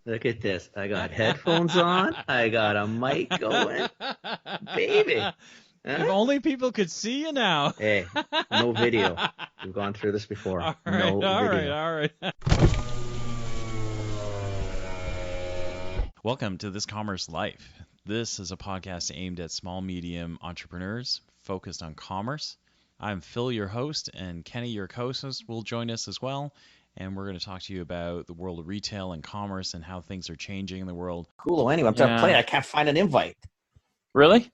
Look at this. I got headphones on. I got a mic going. Baby. If Huh? only people could see you now. Hey, no video. We've gone through this before. All right, No video. all right. Welcome to This Commerce Life. This is a podcast aimed at small, medium entrepreneurs focused on commerce. I'm Phil, your host, and Kenny, your co-host, will join us as well. And we're going to talk to you about the world of retail and commerce and how things are changing in the world. Cool. Anyway, I'm trying to play. I can't find an invite. Really?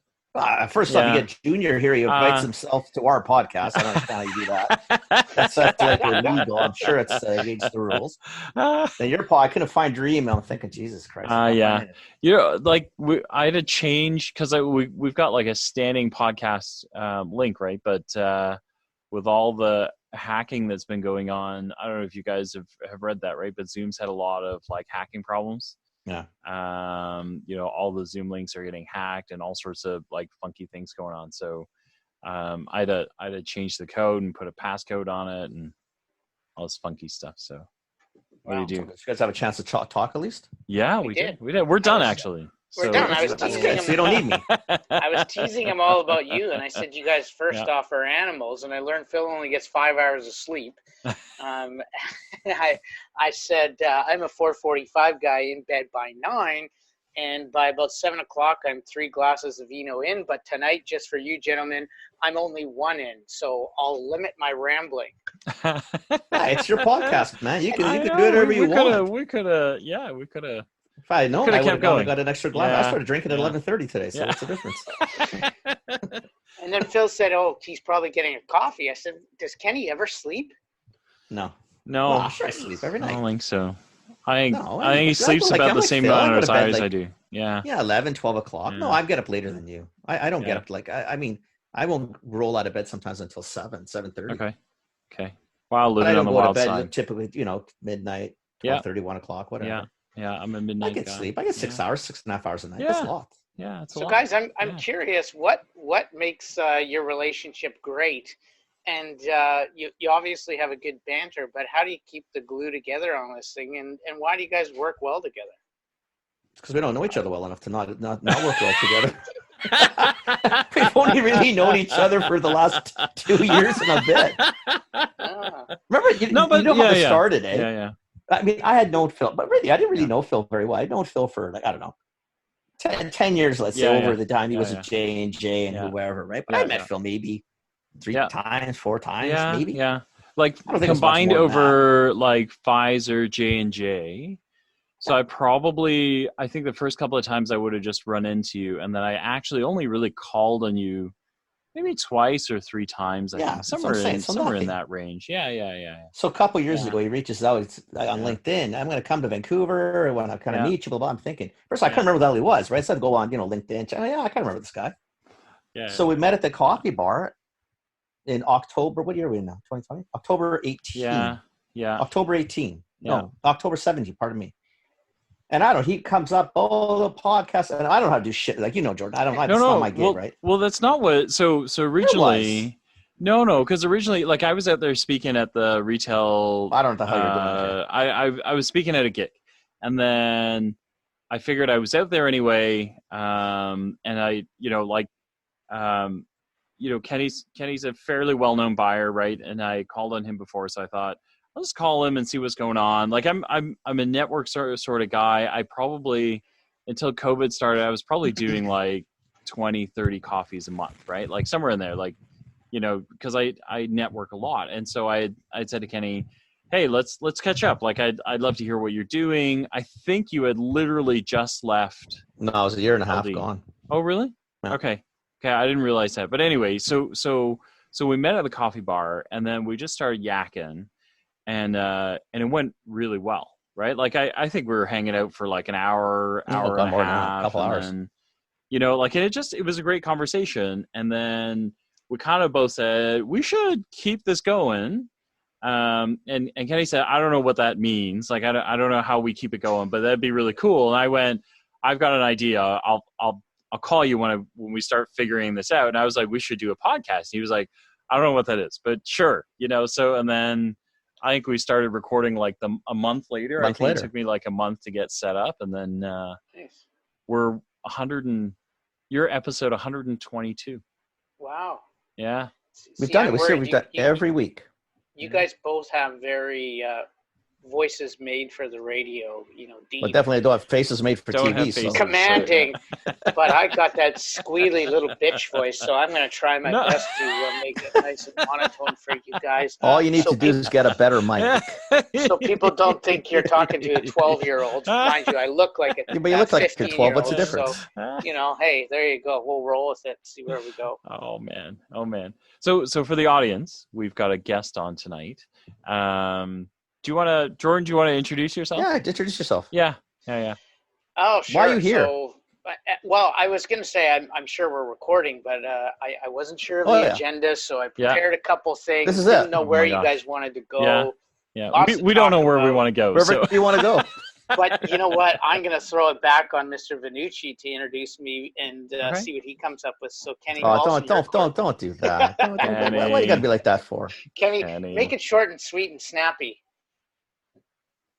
First off, you get Junior here. He invites himself to our podcast. I don't understand how you do that. That's like illegal. I'm sure it's against the rules. Then your pod, I couldn't find your email. I'm thinking, Jesus Christ. Yeah. You know, like I had to change because we've got like a standing podcast link, right? But with all the hacking that's been going on, I don't know if you guys have read that, right? But Zoom's had a lot of like hacking problems. Yeah. You know, all the Zoom links are getting hacked and all sorts of like funky things going on. So I had to change the code and put a passcode on it and all this funky stuff. So what do you do? Did you guys have a chance to talk at least? Yeah, we did. We're done actually. We're done. I was That's teasing good. him. So you don't need me. I was teasing him all about you, and I said, "You guys first off are animals," and I learned Phil only gets 5 hours of sleep. And I said I'm a 4:45 guy in bed by 9, and by about 7 o'clock I'm 3 glasses of vino in. But tonight, just for you gentlemen, I'm only 1 in, so I'll limit my rambling. It's your podcast, man. You can do whatever you want. We could have. If I had known, I would have got an extra glass. Yeah. I started drinking at 11:30 today, so what's the difference? And then Phil said, "Oh, he's probably getting a coffee." I said, "Does Kenny ever sleep?" No. Well, I'm sure I sleep every night. I don't think so. I think he sleeps about the same amount of hours I do. Yeah. Yeah, 11, 12 o'clock. Yeah. No, I get up later than you. I don't get up I mean, I won't roll out of bed sometimes until 7:30. Okay. Wow, living on the wild side. Typically, midnight, 12:30, 1 o'clock, whatever. Yeah, I'm a midnight I get guy. sleep. I get 6 hours, 6.5 hours a night. Yeah. That's a lot. Yeah, it's a lot. So guys, I'm curious, what makes your relationship great? And you obviously have a good banter, but how do you keep the glue together on this thing? And why do you guys work well together? It's because we don't know each other well enough to not work well together. We've only really known each other for the last 2 years and a bit. Remember, you know how this started, eh? Yeah. I mean, I had known Phil, but really, I didn't really know Phil very well. I'd known Phil for, like, I don't know, 10 years, let's say, over the time he was at J&J and whoever, right? But I met Phil maybe 3 times, 4 times, maybe. Yeah, like combined over like Pfizer, J&J. So I think the first couple of times I would have just run into you, and then I actually only really called on you maybe twice or 3 times. I think. Somewhere in that range. Yeah. So a couple of years ago, he reaches out on LinkedIn. I'm going to come to Vancouver. I want to kind of meet you. Blah, blah. I'm thinking, first, I couldn't remember what the hell he was, right? So I'd go on, LinkedIn. Oh, yeah, I kind of remember this guy. Yeah. So we met at the coffee bar in October. What year are we in now? 2020? October 18. Yeah. October 18. Yeah. No, October 17. Pardon me. And he comes up, the podcast, and I don't know how to do shit. Like, Jordan, that's not my gig, right? Well, that's not what, so originally, because originally, like, I was out there speaking at the retail. I don't know how you're doing it. I was speaking at a gig, and then I figured I was out there anyway, and I, Kenny's a fairly well-known buyer, right? And I called on him before, so I thought, I'll just call him and see what's going on. Like I'm a network sort of guy. I probably, until COVID started, I was probably doing like 20, 30 coffees a month, right? Like somewhere in there, like, because I network a lot. And so I'd said to Kenny, hey, let's catch up. Like I'd love to hear what you're doing. I think you had literally just left. No, I was a year and a half gone. Oh, really? Yeah. Okay. I didn't realize that. But anyway, so we met at the coffee bar, and then we just started yakking. And it went really well, right? Like I think we were hanging out for like an hour and a half, a couple hours. And it was a great conversation. And then we kind of both said we should keep this going. And Kenny said, I don't know what that means. Like I don't know how we keep it going, but that'd be really cool. And I went, I've got an idea. I'll call you when we start figuring this out. And I was like, we should do a podcast. And he was like, I don't know what that is, but sure, So and then I think we started recording like a month later. A month I think later. it took me like a month to get set up, and then Nice. we're you're episode 122. Wow. Yeah. We've done it. We've done every week. You guys both have very voices made for the radio, deep. But definitely don't have faces made for Don't TV. have faces. So. Commanding. But I got that squealy little bitch voice, so I'm going to try my best to make it nice and monotone for you guys. All you need to do is get a better mic. So people don't think you're talking to a 12-year-old. Mind you, I look like a But you look like a 12. What's the 15-year-old, difference? So, hey, there you go. We'll roll with it, see where we go. Oh man. So for the audience, we've got a guest on tonight. Jordan, do you want to introduce yourself? Yeah, introduce yourself. Yeah. Oh, sure. Why are you here? So, well, I was going to say I'm sure we're recording, but I wasn't sure of the agenda, so I prepared a couple things. This is Didn't it. know where you guys wanted to go. Yeah. We don't know where we want to go. Wherever you want to go. But you know what? I'm going to throw it back on Mr. Vanucci to introduce me and see what he comes up with. So, Kenny, don't do that. Why you got to be like that for? Kenny, make it short and sweet and snappy.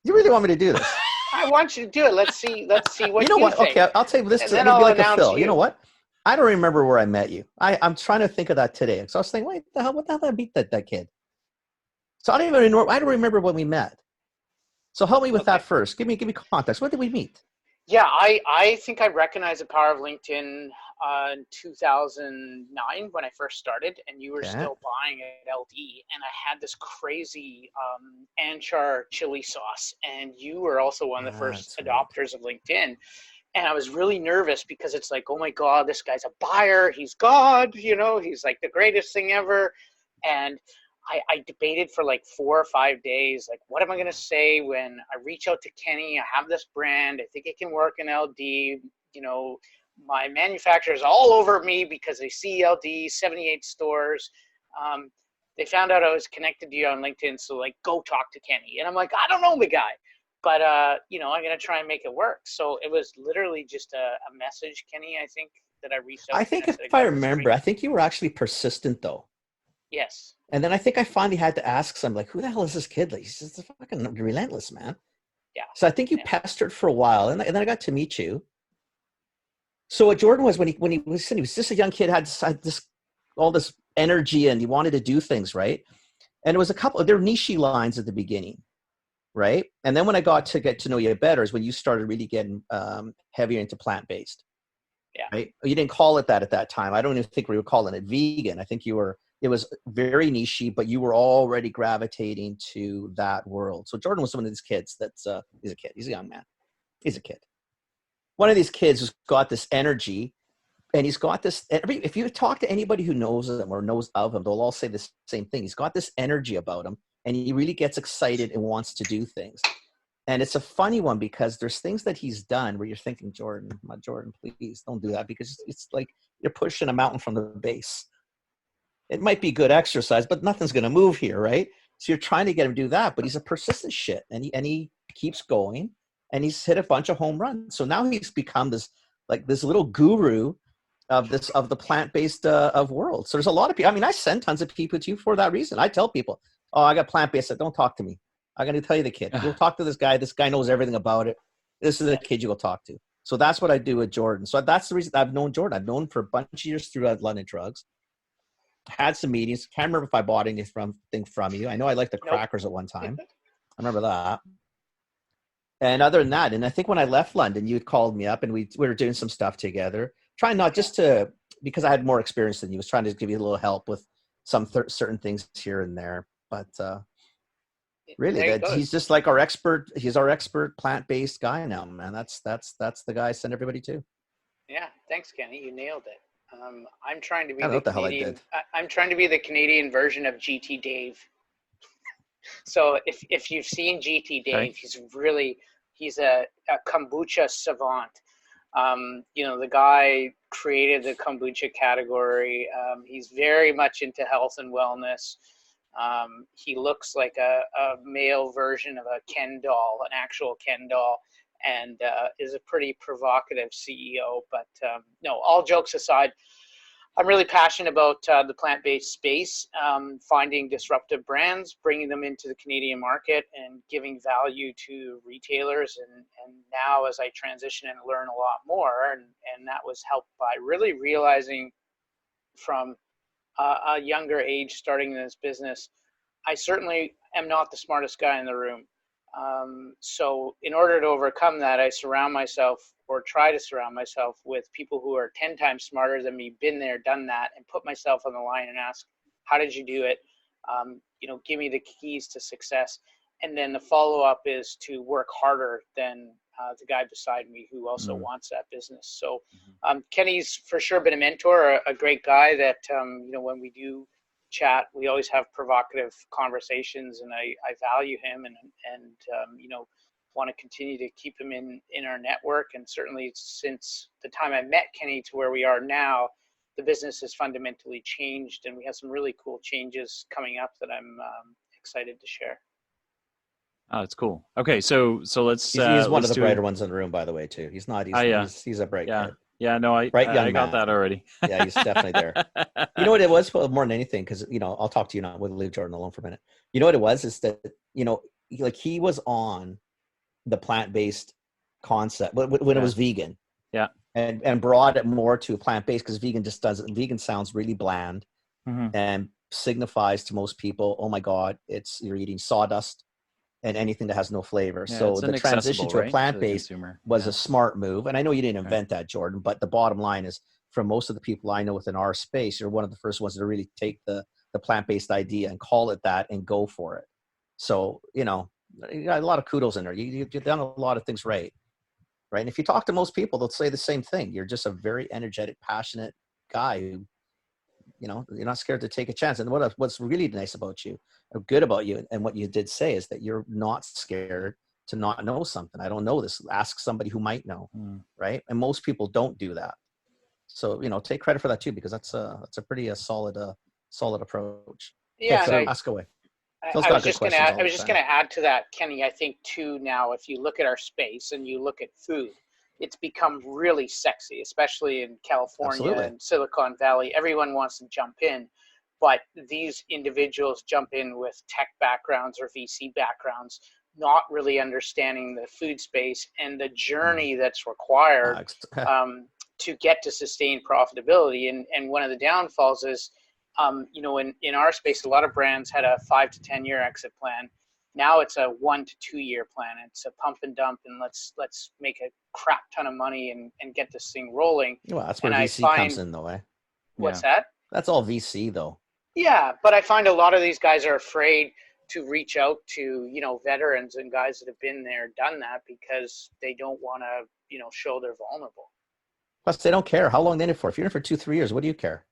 You really want me to do this? I want you to do it. Let's see what you know what? think. Okay, I'll tell you this. Then It'll be I'll like a announce Phil. You know what? I don't remember where I met you. I'm trying to think of that today. So I was thinking, what the hell did I meet that kid? So I don't remember when we met. So help me with that first. Give me context. When did we meet? Yeah, I think I recognize the power of LinkedIn in 2009 when I first started, and you were still buying at LD, and I had this crazy Anchar chili sauce, and you were also one of the first adopters of LinkedIn. And I was really nervous because it's like, oh my God, this guy's a buyer. He's God, he's like the greatest thing ever. And I debated for like 4 or 5 days, like, what am I going to say when I reach out to Kenny? I have this brand. I think it can work in LD. My manufacturer's all over me because they see LD, 78 stores. They found out I was connected to you on LinkedIn. So like, go talk to Kenny. And I'm like, I don't know the guy, but I'm going to try and make it work. So it was literally just a message, Kenny, I think, that I reached out. I think if I remember, I think you were actually persistent though. Yes. And then I think I finally had to ask some, like, who the hell is this kid? Like, he's just fucking relentless, man. Yeah. So I think you pestered for a while, and then I got to meet you. So what Jordan was when he was just a young kid, had all this energy, and he wanted to do things right. And it was there were niche lines at the beginning, right? And then when I got to get to know you better is when you started really getting heavier into plant-based. Yeah. Right. You didn't call it that at that time. I don't even think we were calling it vegan. I think it was very niche-y, but you were already gravitating to that world. So Jordan was one of these kids he's a kid. He's a young man. He's a kid. One of these kids who's got this energy, and he's got this, if you talk to anybody who knows him or knows of him, they'll all say the same thing. He's got this energy about him, and he really gets excited and wants to do things. And it's a funny one because there's things that he's done where you're thinking, Jordan, please don't do that, because it's like you're pushing a mountain from the base. It might be good exercise, but nothing's going to move here, right? So you're trying to get him to do that, but he's a persistent shit, and he keeps going, and he's hit a bunch of home runs. So now he's become this little guru of the plant-based of world. So there's a lot of people. I mean, I send tons of people to you for that reason. I tell people, oh, I got plant-based. Don't talk to me. I'm going to tell you the kid. You'll talk to this guy. This guy knows everything about it. This is the kid you will talk to. So that's what I do with Jordan. So that's the reason I've known Jordan. I've known him for a bunch of years through London Drugs. Had some meetings. Can't remember if I bought anything from you. I know I liked the crackers at one time. I remember that. And other than that, and I think when I left London, you had called me up, and we were doing some stuff together. Trying not just to, because I had more experience than you, was trying to give you a little help with some certain things here and there. But really, he's just like our expert. He's our expert plant-based guy now, man. That's the guy I send everybody to. Yeah, thanks, Kenny. You nailed it. I'm trying to be I'm trying to be the Canadian version of GT Dave. So if you've seen GT Dave, he's a kombucha savant. The guy created the kombucha category. He's very much into health and wellness. He looks like a male version of a Ken doll, an actual Ken doll, and is a pretty provocative CEO. But no, all jokes aside, I'm really passionate about the plant-based space, finding disruptive brands, bringing them into the Canadian market, and giving value to retailers. And now, as I transition and learn a lot more, and that was helped by really realizing from a younger age, starting in this business, I certainly am not the smartest guy in the room. So in order to overcome that, I surround myself, or try to surround myself, with people who are 10 times smarter than me, been there, done that, and put myself on the line and ask, how did you do it? Give me the keys to success. And then the follow-up is to work harder than the guy beside me who also wants that business. So Kenny's for sure been a mentor, a great guy that, when we do chat, we always have provocative conversations, and I value him and want to continue to keep him in our network. And certainly since the time I met Kenny to where we are now, the business has fundamentally changed, and we have some really cool changes coming up that I'm excited to share. Oh, it's cool. Okay, so let's. He's one of the brighter ones in the room, by the way, too. He's not. He's a bright kid. Yeah, no, I got that already. Yeah, he's definitely there. You know what it was more than anything, because I'll talk to you now. We'll leave Jordan alone for a minute. You know what it was is that like he was on the plant-based concept when it was vegan. Yeah. And brought it more to plant-based, because vegan sounds really bland and signifies to most people, oh my God, you're eating sawdust and anything that has no flavor. Yeah, so the transition to a plant-based was a smart move. And I know you didn't invent that, Jordan, but the bottom line is, for most of the people I know within our space, you're one of the first ones to really take the plant-based idea and call it that and go for it. So, you got a lot of kudos in there. You've done a lot of things right. And if you talk to most people, they'll say the same thing. You're just a very energetic, passionate guy who, you're not scared to take a chance. And what's really nice about you, or good about you, and what you did say, is that you're not scared to not know something. I don't know this. Ask somebody who might know, right? And most people don't do that. So, take credit for that too, because that's a pretty solid approach. Yeah. Okay, so ask away. I was just going to add to that, Kenny. I think too, now, if you look at our space and you look at food, it's become really sexy, especially in California and Silicon Valley. Everyone wants to jump in, but these individuals jump in with tech backgrounds or VC backgrounds, not really understanding the food space and the journey that's required to get to sustained profitability. And one of the downfalls is, in our space, a lot of brands had a 5 to 10 year exit plan. Now it's a 1 to 2 year plan. It's a pump and dump, and let's make a crap ton of money and get this thing rolling. Well, that's where VC comes in, though, eh? What's that? That's all VC, though. Yeah, but I find a lot of these guys are afraid to reach out to, veterans and guys that have been there, done that, because they don't want to, show they're vulnerable. Plus, they don't care how long they're in it for. If you're in it for 2-3 years, what do you care?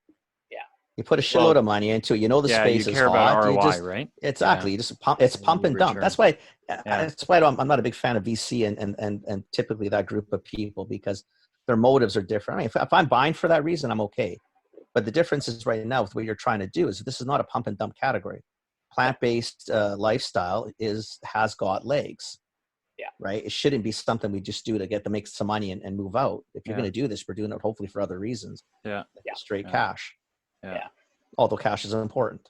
You put a shitload of money into it. The space is hot. About ROI, right? Exactly. You just pump. It's pump and dump. That's why. That's why I'm not a big fan of VC and typically that group of people, because their motives are different. I mean, if I'm buying for that reason, I'm okay. But the difference is right now with what you're trying to do is this is not a pump and dump category. Plant-based lifestyle has got legs. Yeah. Right. It shouldn't be something we just do to make some money and move out. If you're going to do this, we're doing it hopefully for other reasons. Yeah. Straight cash. Yeah. Although cash is important,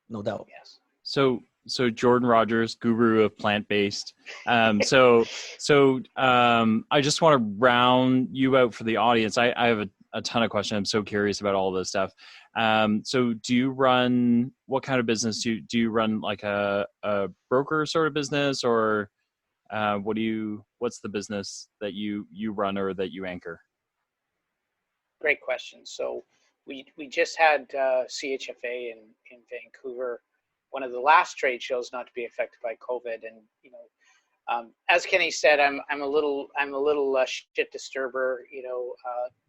no doubt. Yes. So Jordan Rogers, guru of plant-based. I just want to round you out for the audience. I have a ton of questions. I'm so curious about all this stuff. So do you run, what kind of business do you run, like a broker sort of business, or what's the business that you run or that you anchor? Great question. So we just had CHFA in Vancouver, one of the last trade shows not to be affected by COVID. And as Kenny said, I'm a little shit disturber.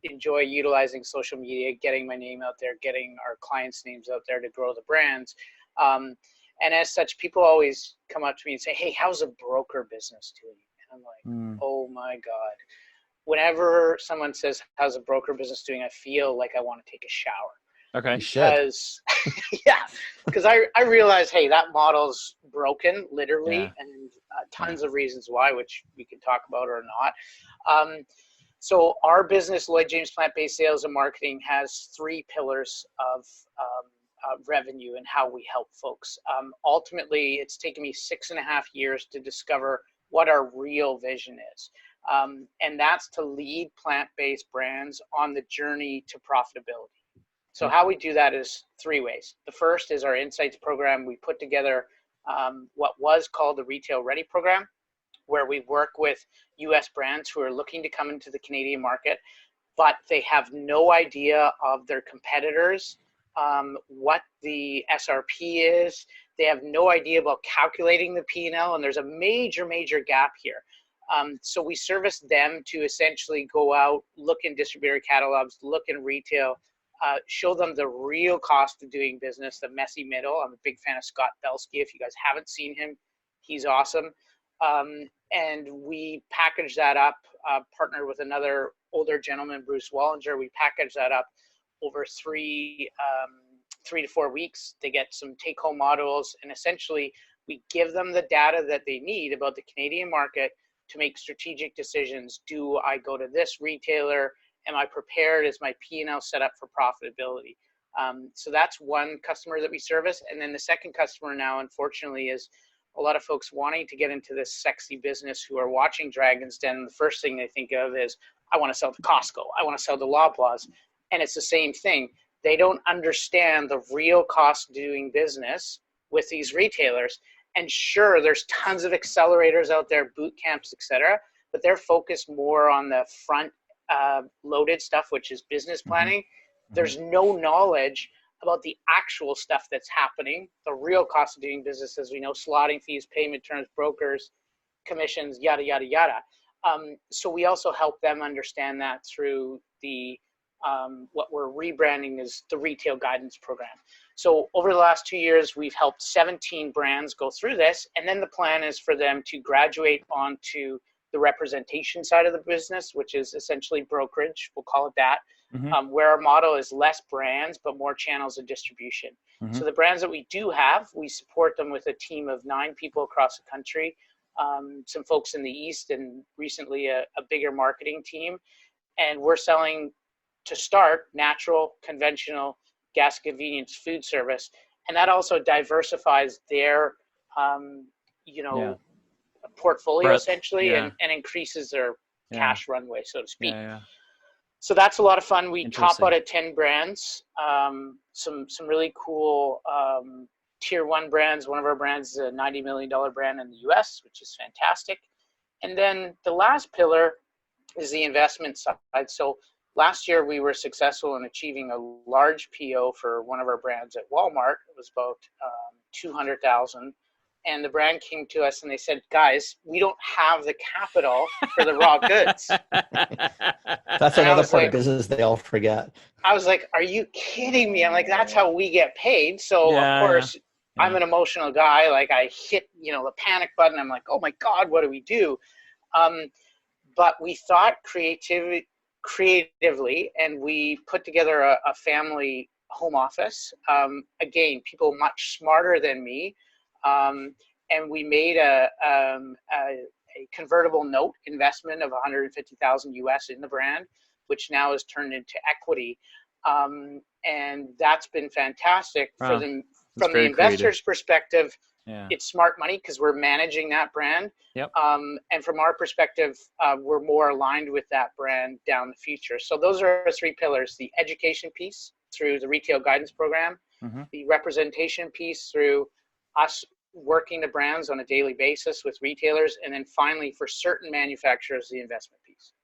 Enjoy utilizing social media, getting my name out there, getting our clients' names out there to grow the brands. And as such, people always come up to me and say, "Hey, how's a broker business doing?" And I'm like, "Oh my God." Whenever someone says, "How's a broker business doing?" I feel like I want to take a shower. Okay. Because I realize, hey, that model's broken, literally, and tons of reasons why, which we can talk about or not. So our business, Lloyd-James Plant-Based Sales and Marketing, has 3 pillars of revenue and how we help folks. Ultimately, it's taken me 6.5 years to discover what our real vision is. And that's to lead plant-based brands on the journey to profitability. So how we do that is 3 ways. The first is our Insights program. We put together what was called the Retail Ready program, where we work with US brands who are looking to come into the Canadian market, but they have no idea of their competitors, what the SRP is. They have no idea about calculating the P&L, and there's a major, major gap here. So we service them to essentially go out, look in distributor catalogs, look in retail, show them the real cost of doing business, the messy middle. I'm a big fan of Scott Belsky. If you guys haven't seen him, he's awesome. And we package that up, partnered with another older gentleman, Bruce Wallinger. We package that up over 3 to 4 weeks. They get some take-home modules, and essentially we give them the data that they need about the Canadian market to make strategic decisions. Do I go to this retailer? Am I prepared? Is my P&L set up for profitability? So that's one customer that we service. And then the second customer now, unfortunately, is a lot of folks wanting to get into this sexy business who are watching Dragon's Den. The first thing they think of is, I want to sell to Costco. I want to sell to Loblaws. And it's the same thing. They don't understand the real cost of doing business with these retailers. And sure, there's tons of accelerators out there, boot camps, etc., but they're focused more on the front loaded stuff, which is business planning. Mm-hmm. There's no knowledge about the actual stuff that's happening, the real cost of doing business, as we know, slotting fees, payment terms, brokers, commissions, yada, yada, yada. So we also help them understand that through the what we're rebranding as the Retail Guidance Program. So over the last 2 years, we've helped 17 brands go through this, and then the plan is for them to graduate onto the representation side of the business, which is essentially brokerage, we'll call it that, where our model is less brands, but more channels of distribution. Mm-hmm. So the brands that we do have, we support them with a team of 9 people across the country, some folks in the East, and recently a bigger marketing team. And we're selling, to start, natural, conventional, gas convenience food service. And that also diversifies their, portfolio breadth, essentially, and increases their cash runway, so to speak. So that's a lot of fun. We top out at 10 brands, some really cool tier 1 brands. One of our brands is a $90 million brand in the US, which is fantastic. And then the last pillar is the investment side. So last year we were successful in achieving a large PO for one of our brands at Walmart. It was about $200,000. And the brand came to us and they said, guys, we don't have the capital for the raw goods. That's another part of business they all forget. I was like, are you kidding me? I'm like, that's how we get paid. So of course, I'm an emotional guy. Like I hit, the panic button. I'm like, oh my God, what do we do? But we thought creatively, and we put together a family home office. Again, people much smarter than me. And we made a convertible note investment of $150,000 US in the brand, which now has turned into equity. And that's been fantastic for them. From the investor's perspective, it's smart money because we're managing that brand. Yep. And from our perspective, we're more aligned with that brand down the future. So those are our 3 pillars: the education piece through the Retail Guidance Program, the representation piece through us working the brands on a daily basis with retailers, and then finally for certain manufacturers, the investment piece.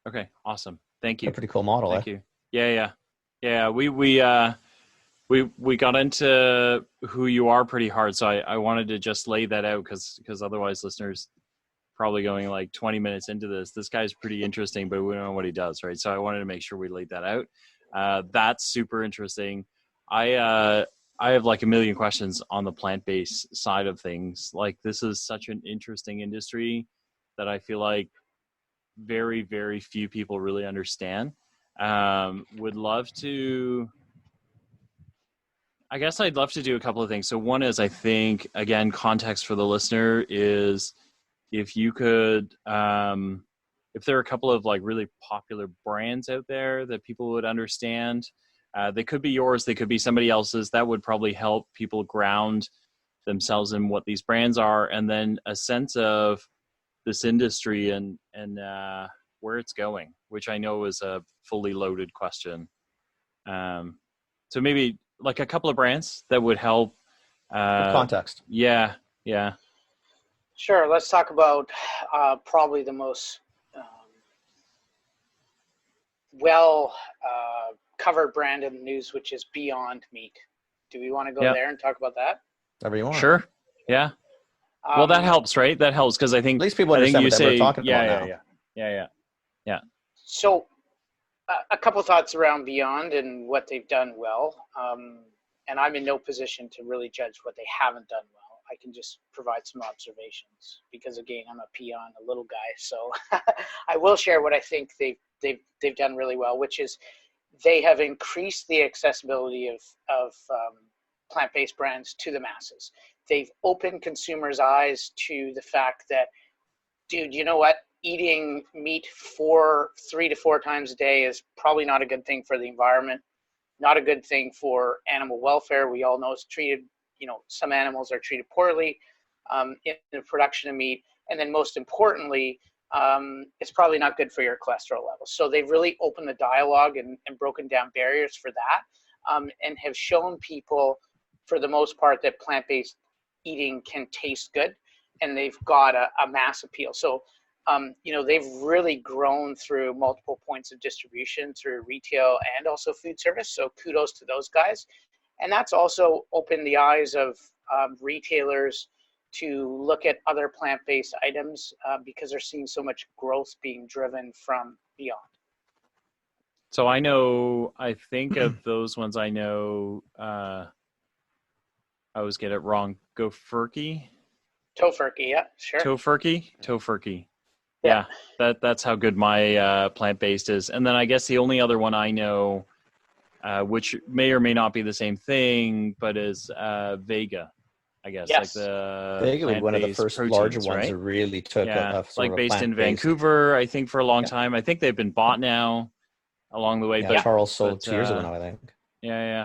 Okay. Awesome. Thank you. A pretty cool model. Thank you. Yeah. We got into who you are pretty hard. So I wanted to just lay that out because otherwise listeners probably going like 20 minutes into this guy's pretty interesting, but we don't know what he does. Right. So I wanted to make sure we laid that out. That's super interesting. I have like a million questions on the plant-based side of things. Like this is such an interesting industry that I feel like very, very few people really understand. Would love to, I guess I'd love to do a couple of things. So one is, I think, again, context for the listener is if you could if there are a couple of like really popular brands out there that people would understand, they could be yours, they could be somebody else's. That would probably help people ground themselves in what these brands are, and then a sense of this industry and where it's going, which I know is a fully loaded question. So maybe like a couple of brands that would help. Context. Yeah. Sure. Let's talk about probably the most covered brand in the news, which is Beyond Meat. Do we want to go there and talk about that? Whatever you want. Sure. Yeah. Well, that helps, right? That helps because I think at least people understand what we're talking about now. Yeah. So, a couple thoughts around Beyond and what they've done well. And I'm in no position to really judge what they haven't done well. I can just provide some observations because, again, I'm a peon, a little guy. So I will share what I think they've done really well, which is they have increased the accessibility of plant-based brands to the masses. They've opened consumers' eyes to the fact that, dude, you know what? Eating meat 3 to 4 times a day is probably not a good thing for the environment, not a good thing for animal welfare. We all know it's treated, some animals are treated poorly in the production of meat. And then most importantly, it's probably not good for your cholesterol levels. So they've really opened the dialogue and broken down barriers for that, and have shown people, for the most part, that plant-based eating can taste good, and they've got a mass appeal. So, they've really grown through multiple points of distribution through retail and also food service. So kudos to those guys. And that's also opened the eyes of retailers to look at other plant-based items because they're seeing so much growth being driven from Beyond. So I think of those ones I know, I always get it wrong. Tofurky, yeah, sure. Tofurky. Yeah, that's how good my plant-based is. And then I guess the only other one I know, which may or may not be the same thing, but is Vega, I guess. Yes. Like the Vega was one of the first larger ones right? that really took like based in Vancouver, I think, for a long time. I think they've been bought now along the way. Yeah, but Charles sold 2 years ago now, I think. Yeah.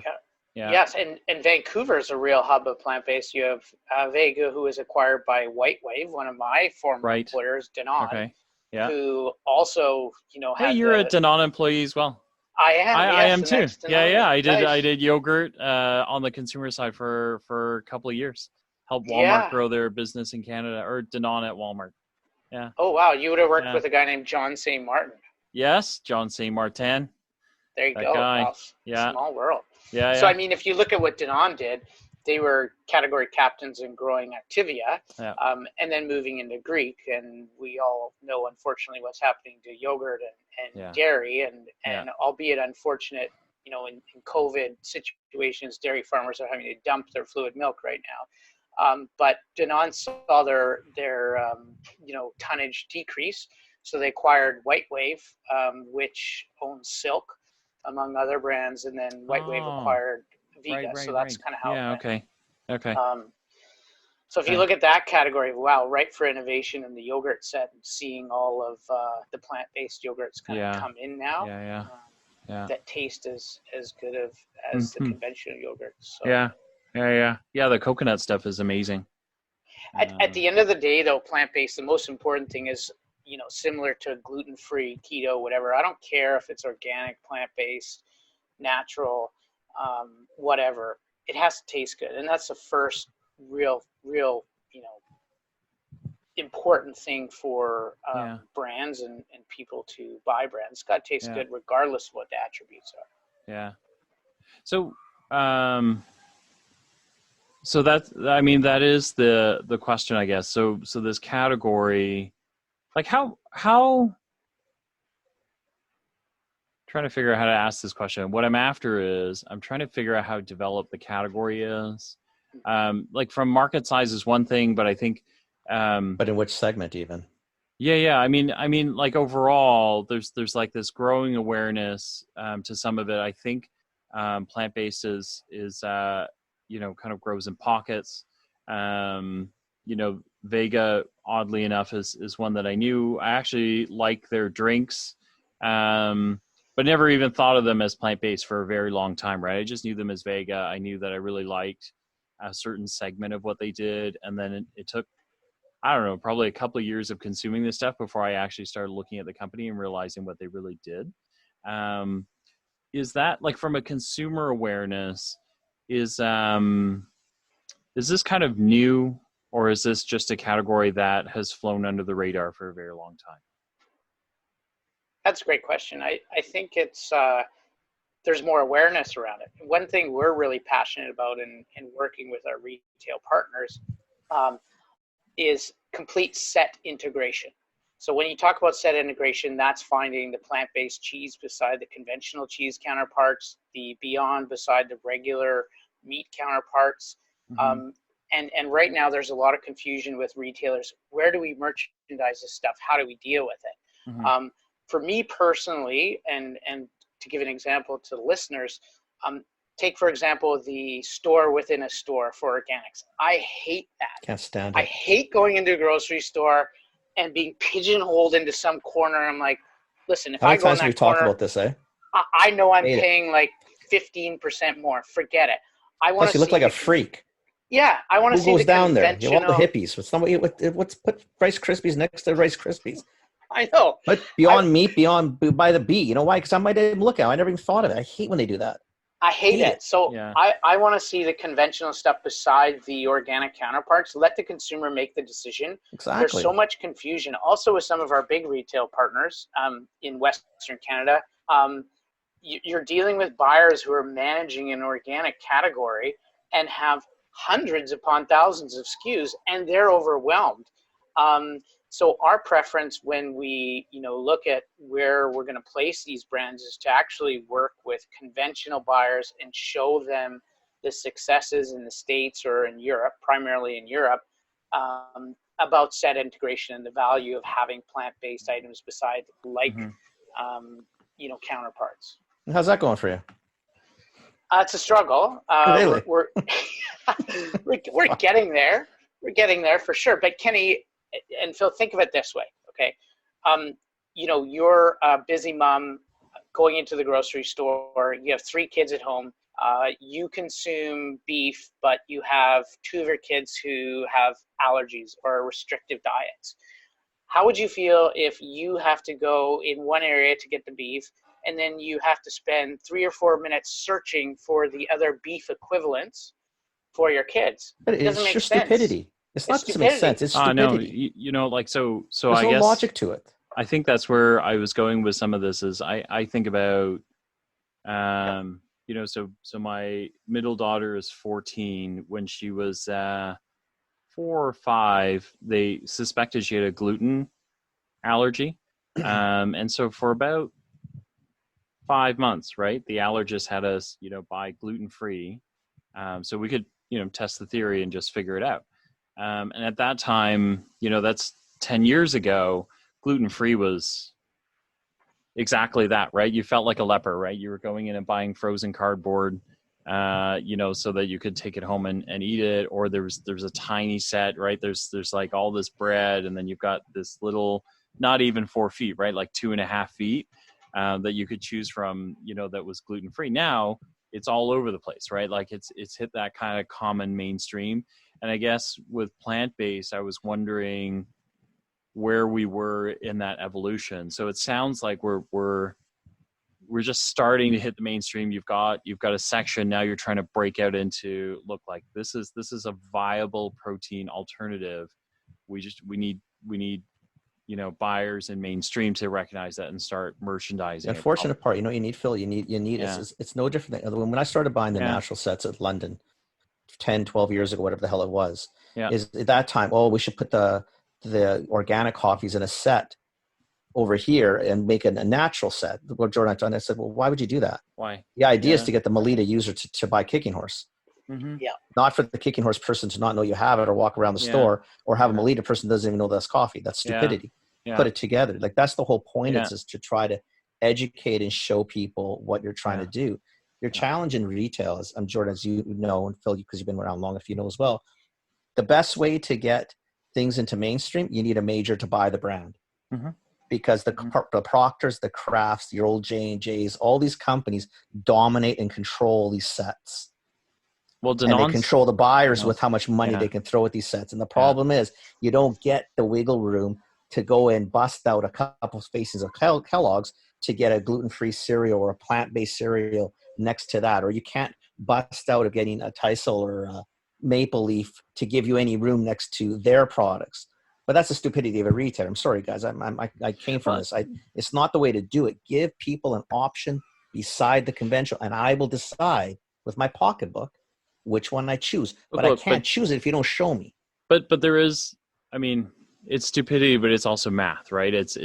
Yes, and Vancouver is a real hub of plant-based. You have Vega, who was acquired by White Wave, one of my former employers, Danone. Okay. Yeah. Who also, Hey, you're a Danone employee as well. I am. I am too. Yeah. I Nice. did yogurt on the consumer side for a couple of years. Helped Walmart grow their business in Canada, or Danone at Walmart. Yeah. Oh wow, you would have worked with a guy named John St. Martin. Yes, John St. Martin. There you go. Guy. Wow. Yeah. Small world. Yeah. So I mean, if you look at what Danone did, they were category captains in growing Activia, and then moving into Greek. And we all know, unfortunately, what's happening to yogurt and dairy. And albeit unfortunate, in COVID situations, dairy farmers are having to dump their fluid milk right now. But Danone saw their tonnage decrease, so they acquired White Wave, which owns Silk, among other brands, and then White Wave acquired Vega. So that's kind of how. Yeah. Okay. So if you look at that category, wow, ripe for innovation in the yogurt set, and seeing all of the plant-based yogurts kind of come in now. That taste as good as the conventional yogurts. So. Yeah. The coconut stuff is amazing. At the end of the day, though, plant-based, the most important thing is, similar to gluten-free, keto, whatever. I don't care if it's organic, plant-based, natural, whatever. It has to taste good, and that's the first real, important thing for brands and people to buy brands. It's got to taste good, regardless of what the attributes are. Yeah. So, that is the question, I guess. So this category, like how trying to figure out how to ask this question. What I'm after is I'm trying to figure out how developed the category is. Like from market size is one thing, but I think, but in which segment even? Yeah. I mean, like overall, there's like this growing awareness to some of it. I think plant-based is kind of grows in pockets. Vega oddly enough, is one that I knew. I actually like their drinks, but never even thought of them as plant-based for a very long time, right? I just knew them as Vega. I knew that I really liked a certain segment of what they did. And then it took, I don't know, probably a couple of years of consuming this stuff before I actually started looking at the company and realizing what they really did. Is that, like, from a consumer awareness, is this kind of new, or is this just a category that has flown under the radar for a very long time? That's a great question. I think it's there's more awareness around it. One thing we're really passionate about in working with our retail partners is complete set integration. So when you talk about set integration, that's finding the plant-based cheese beside the conventional cheese counterparts, the Beyond beside the regular meat counterparts. Mm-hmm. And right now there's a lot of confusion with retailers. Where do we merchandise this stuff? How do we deal with it? Mm-hmm. For me personally, and to give an example to the listeners, take, for example, the store within a store for organics. I hate that. Can't stand it. I hate going into a grocery store and being pigeonholed into some corner. I'm like, listen, if I go in that corner, talked about this, eh? I know I'm paying like 15% more. Forget it. I want to. You look like a freak. Yeah, I want to see who goes the down there. You want the conventional- hippies. What's put Rice Krispies next to Rice Krispies? I know. But Beyond Meat, Beyond by the Bee. You know why? Because I might even look at it. I never even thought of it. I hate when they do that. I hate it. So yeah. I want to see the conventional stuff beside the organic counterparts. Let the consumer make the decision. Exactly. There's so much confusion. Also with some of our big retail partners in Western Canada, you're dealing with buyers who are managing an organic category and have hundreds upon thousands of SKUs, and they're overwhelmed. So our preference when we, look at where we're going to place these brands is to actually work with conventional buyers and show them the successes in the States or in Europe, primarily in Europe, about set integration and the value of having plant-based items beside counterparts. How's that going for you? It's a struggle. Really? We're getting there. We're getting there for sure. But Kenny and Phil, think of it this way, okay? You're a busy mom going into the grocery store. You have 3 kids at home. You consume beef, but you have 2 of your kids who have allergies or restrictive diets. How would you feel if you have to go in one area to get the beef, and then you have to spend 3 or 4 minutes searching for the other beef equivalents for your kids? But it doesn't make sense. Stupidity. It's not just make sense. It's stupidity. No, so there's I guess no logic to it. I think that's where I was going with some of this. Is I think about, so my middle daughter is 14. When she was 4 or 5, they suspected she had a gluten allergy, and so for about 5 months, right, the allergist had us, buy gluten-free, so we could, test the theory and just figure it out. And at that time, that's 10 years ago, gluten-free was exactly that, right? You felt like a leper, right? You were going in and buying frozen cardboard, so that you could take it home and eat it. Or there's a tiny set, right? There's like all this bread, and then you've got this little, not even 4 feet, right? Like 2.5 feet that you could choose from, that was gluten-free. Now it's all over the place, right? Like it's hit that kind of common mainstream. And I guess with plant-based, I was wondering where we were in that evolution. So it sounds like we're just starting to hit the mainstream. You've got a section now. You're trying to break out into, look, like this is a viable protein alternative. We need buyers in mainstream to recognize that and start merchandising. The unfortunate part, you need, Phil. You need. It's no different than when I started buying the natural sets at London 10, 12 years ago, whatever the hell it was, is at that time, we should put the organic coffees in a set over here and make a natural set. What Jordan had done, I said, well, why would you do that? Why? The idea is to get the Melita user to buy Kicking Horse. Mm-hmm. Yeah. Not for the Kicking Horse person to not know you have it or walk around the store, or have a Melita person doesn't even know that's coffee. That's stupidity. Yeah. Put it together. Like that's the whole point. Is to try to educate and show people what you're trying to do. Your challenge in retail is, Jordan, as you know, and Phil, because you've been around long enough, you know as well, the best way to things into mainstream, you need a major to buy the brand. Mm-hmm. Because the Proctors, the Crafts, your old J&Js, all these companies dominate and control these sets. Well, and they control the buyers with how much money yeah. they can throw at these sets. And the problem is you don't get the wiggle room to go and bust out a couple spaces of Kellogg's to get a gluten-free cereal or a plant-based cereal next to that. Or you can't bust out of getting a Teisel or a Maple Leaf to give you any room next to their products. But that's the stupidity of a retailer. I'm sorry, guys. I came from this. It's not the way to do it. Give people an option beside the conventional, and I will decide with my pocketbook which one I choose. But I can't choose it if you don't show me. But there is, I mean, it's stupidity, but it's also math, right? It's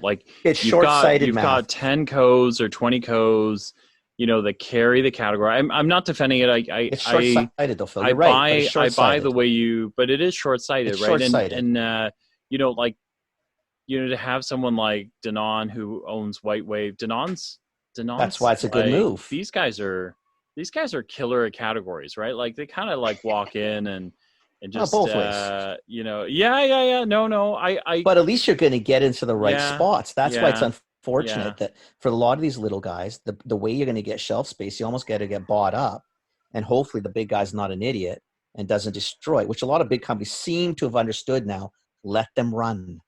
like it's short-sighted math. You've got 10 codes or 20 codes, that carry the category. I'm not defending it. It's short-sighted though, Phil. You're right. I buy the way but it is short-sighted, it's right? Short-sighted. And to have someone like Danone who owns White Wave, Danone's that's why it's a good move. These guys are killer at categories, right? Like they kind of walk in and just both ways. No. I but at least you're going to get into the right spots. That's why it's unfortunate that for a lot of these little guys, the way you're going to get shelf space, you almost got to get bought up, and hopefully the big guy's not an idiot and doesn't destroy it, which a lot of big companies seem to have understood now. Let them run.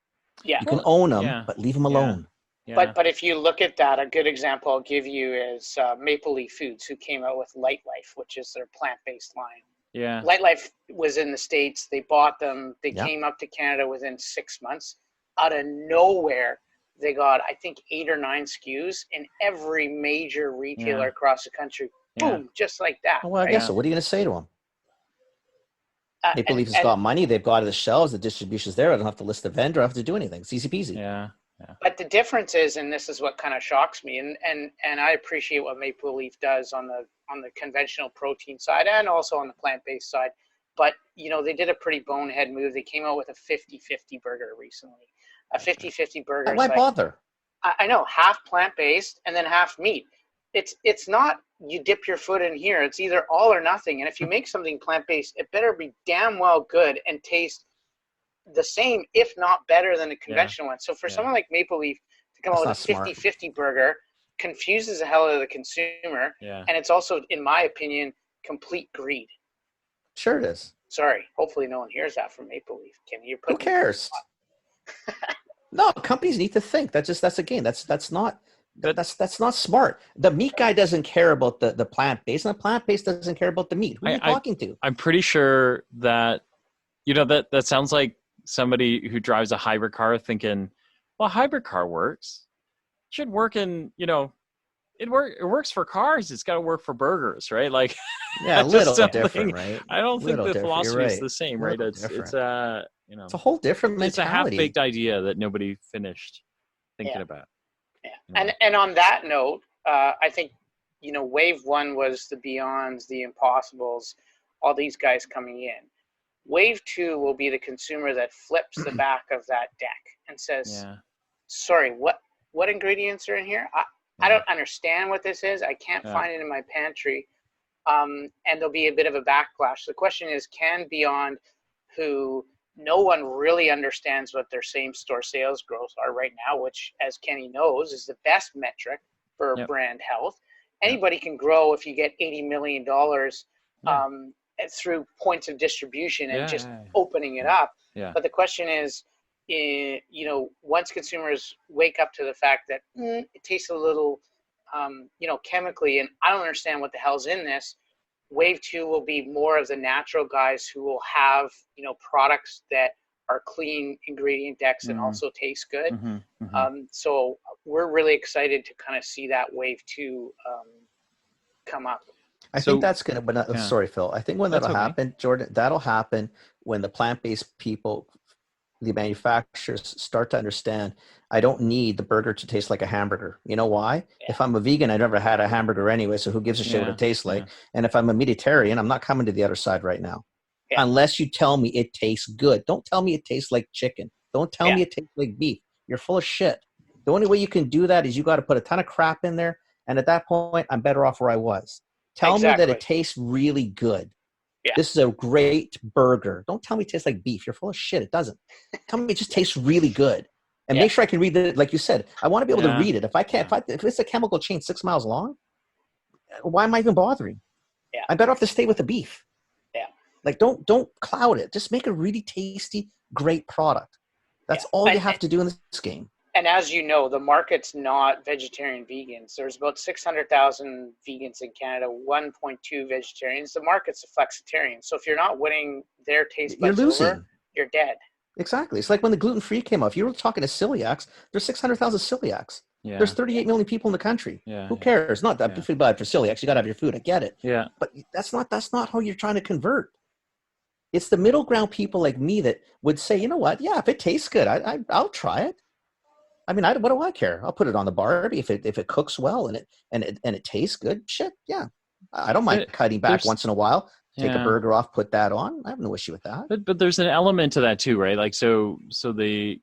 Yeah, you can own them, but leave them alone. Yeah. But if you look at that, a good example I'll give you is Maple Leaf Foods, who came out with Light Life, which is their plant-based line. Yeah. Light Life was in the States. They bought them. They came up to Canada within 6 months. Out of nowhere, they got, I think, 8 or 9 SKUs in every major retailer across the country. Boom, just like that. Well, I guess so. What are you going to say to them? Maple Leaf has got money. They've got the shelves. The distribution's there. I don't have to list the vendor. I don't have to do anything. It's easy peasy. Yeah. But the difference is, and this is what kind of shocks me, and I appreciate what Maple Leaf does on the conventional protein side and also on the plant-based side. But, they did a pretty bonehead move. They came out with a 50-50 burger recently. A 50-50 burger. Why bother? I know, half plant-based and then half meat. It's not you dip your foot in here. It's either all or nothing. And if you make something plant-based, it better be damn well good and taste the same, if not better than the conventional one. So for someone like Maple Leaf to come out with a 50-50 burger confuses the hell out of the consumer. Yeah. And it's also, in my opinion, complete greed. Sure it is. Sorry. Hopefully no one hears that from Maple Leaf. Who cares? No, companies need to think. That's not smart. The meat guy doesn't care about the plant-based, and the plant-based doesn't care about the meat. Who are you talking to? I'm pretty sure that, that sounds like somebody who drives a hybrid car thinking, well, a hybrid car works. It should work in, it works for cars. It's got to work for burgers, right? Like, a little different, right? I don't think the philosophy is the same, right? It's it's a whole different mentality. It's a half-baked idea that nobody finished thinking about. Yeah. And on that note, I think, Wave 1 was the Beyonds, the Impossibles, all these guys coming in. Wave 2 will be the consumer that flips the back of that deck and says, sorry, what ingredients are in here? I don't understand what this is. I can't find it in my pantry. And there'll be a bit of a backlash. The question is, can Beyond, who no one really understands what their same-store sales growth are right now, which, as Kenny knows, is the best metric for brand health. Anybody can grow if you get $80 million through points of distribution and just opening it up. Yeah. But the question is, once consumers wake up to the fact that it tastes a little, chemically, and I don't understand what the hell's in this, Wave 2 will be more of the natural guys who will have, products that are clean ingredient decks and also taste good. So we're really excited to kind of see that Wave 2 come up. I think that's going to, sorry, Phil. I think when that'll happen, Jordan, that'll happen when the plant-based people, the manufacturers, start to understand, I don't need the burger to taste like a hamburger. You know why? Yeah. If I'm a vegan, I never had a hamburger anyway, so who gives a shit what it tastes like? Yeah. And if I'm a vegetarian, I'm not coming to the other side right now. Yeah. Unless you tell me it tastes good. Don't tell me it tastes like chicken. Don't tell me it tastes like beef. You're full of shit. The only way you can do that is you got to put a ton of crap in there, and at that point, I'm better off where I was. Tell me that it tastes really good. Yeah. This is a great burger. Don't tell me it tastes like beef. You're full of shit. It doesn't. Tell me it just tastes really good. And make sure I can read it. Like you said, I want to be able to read it. If I can't, if it's a chemical chain 6 miles long, why am I even bothering? Yeah. I'm better off to stay with the beef. Yeah. Like don't cloud it. Just make a really tasty, great product. That's all you have to do in this game. And as you know, the market's not vegetarian vegans. There's about 600,000 vegans in Canada, 1.2 vegetarians. The market's a flexitarian. So if you're not winning their taste buds over, you're dead. Exactly. It's like when the gluten-free came out. If you were talking to celiacs, there's 600,000 celiacs. Yeah. There's 38 million people in the country. Yeah, Who cares? Not that food bad for celiacs. You got to have your food. I get it. Yeah. But that's not how you're trying to convert. It's the middle ground people like me that would say, you know what? Yeah, if it tastes good, I'll try it. I mean, what do I care? I'll put it on the Barbie if it cooks well and it tastes good. Shit, yeah. I don't mind cutting back once in a while. Take a burger off, put that on. I have no issue with that. But there's an element to that too, right? Like so the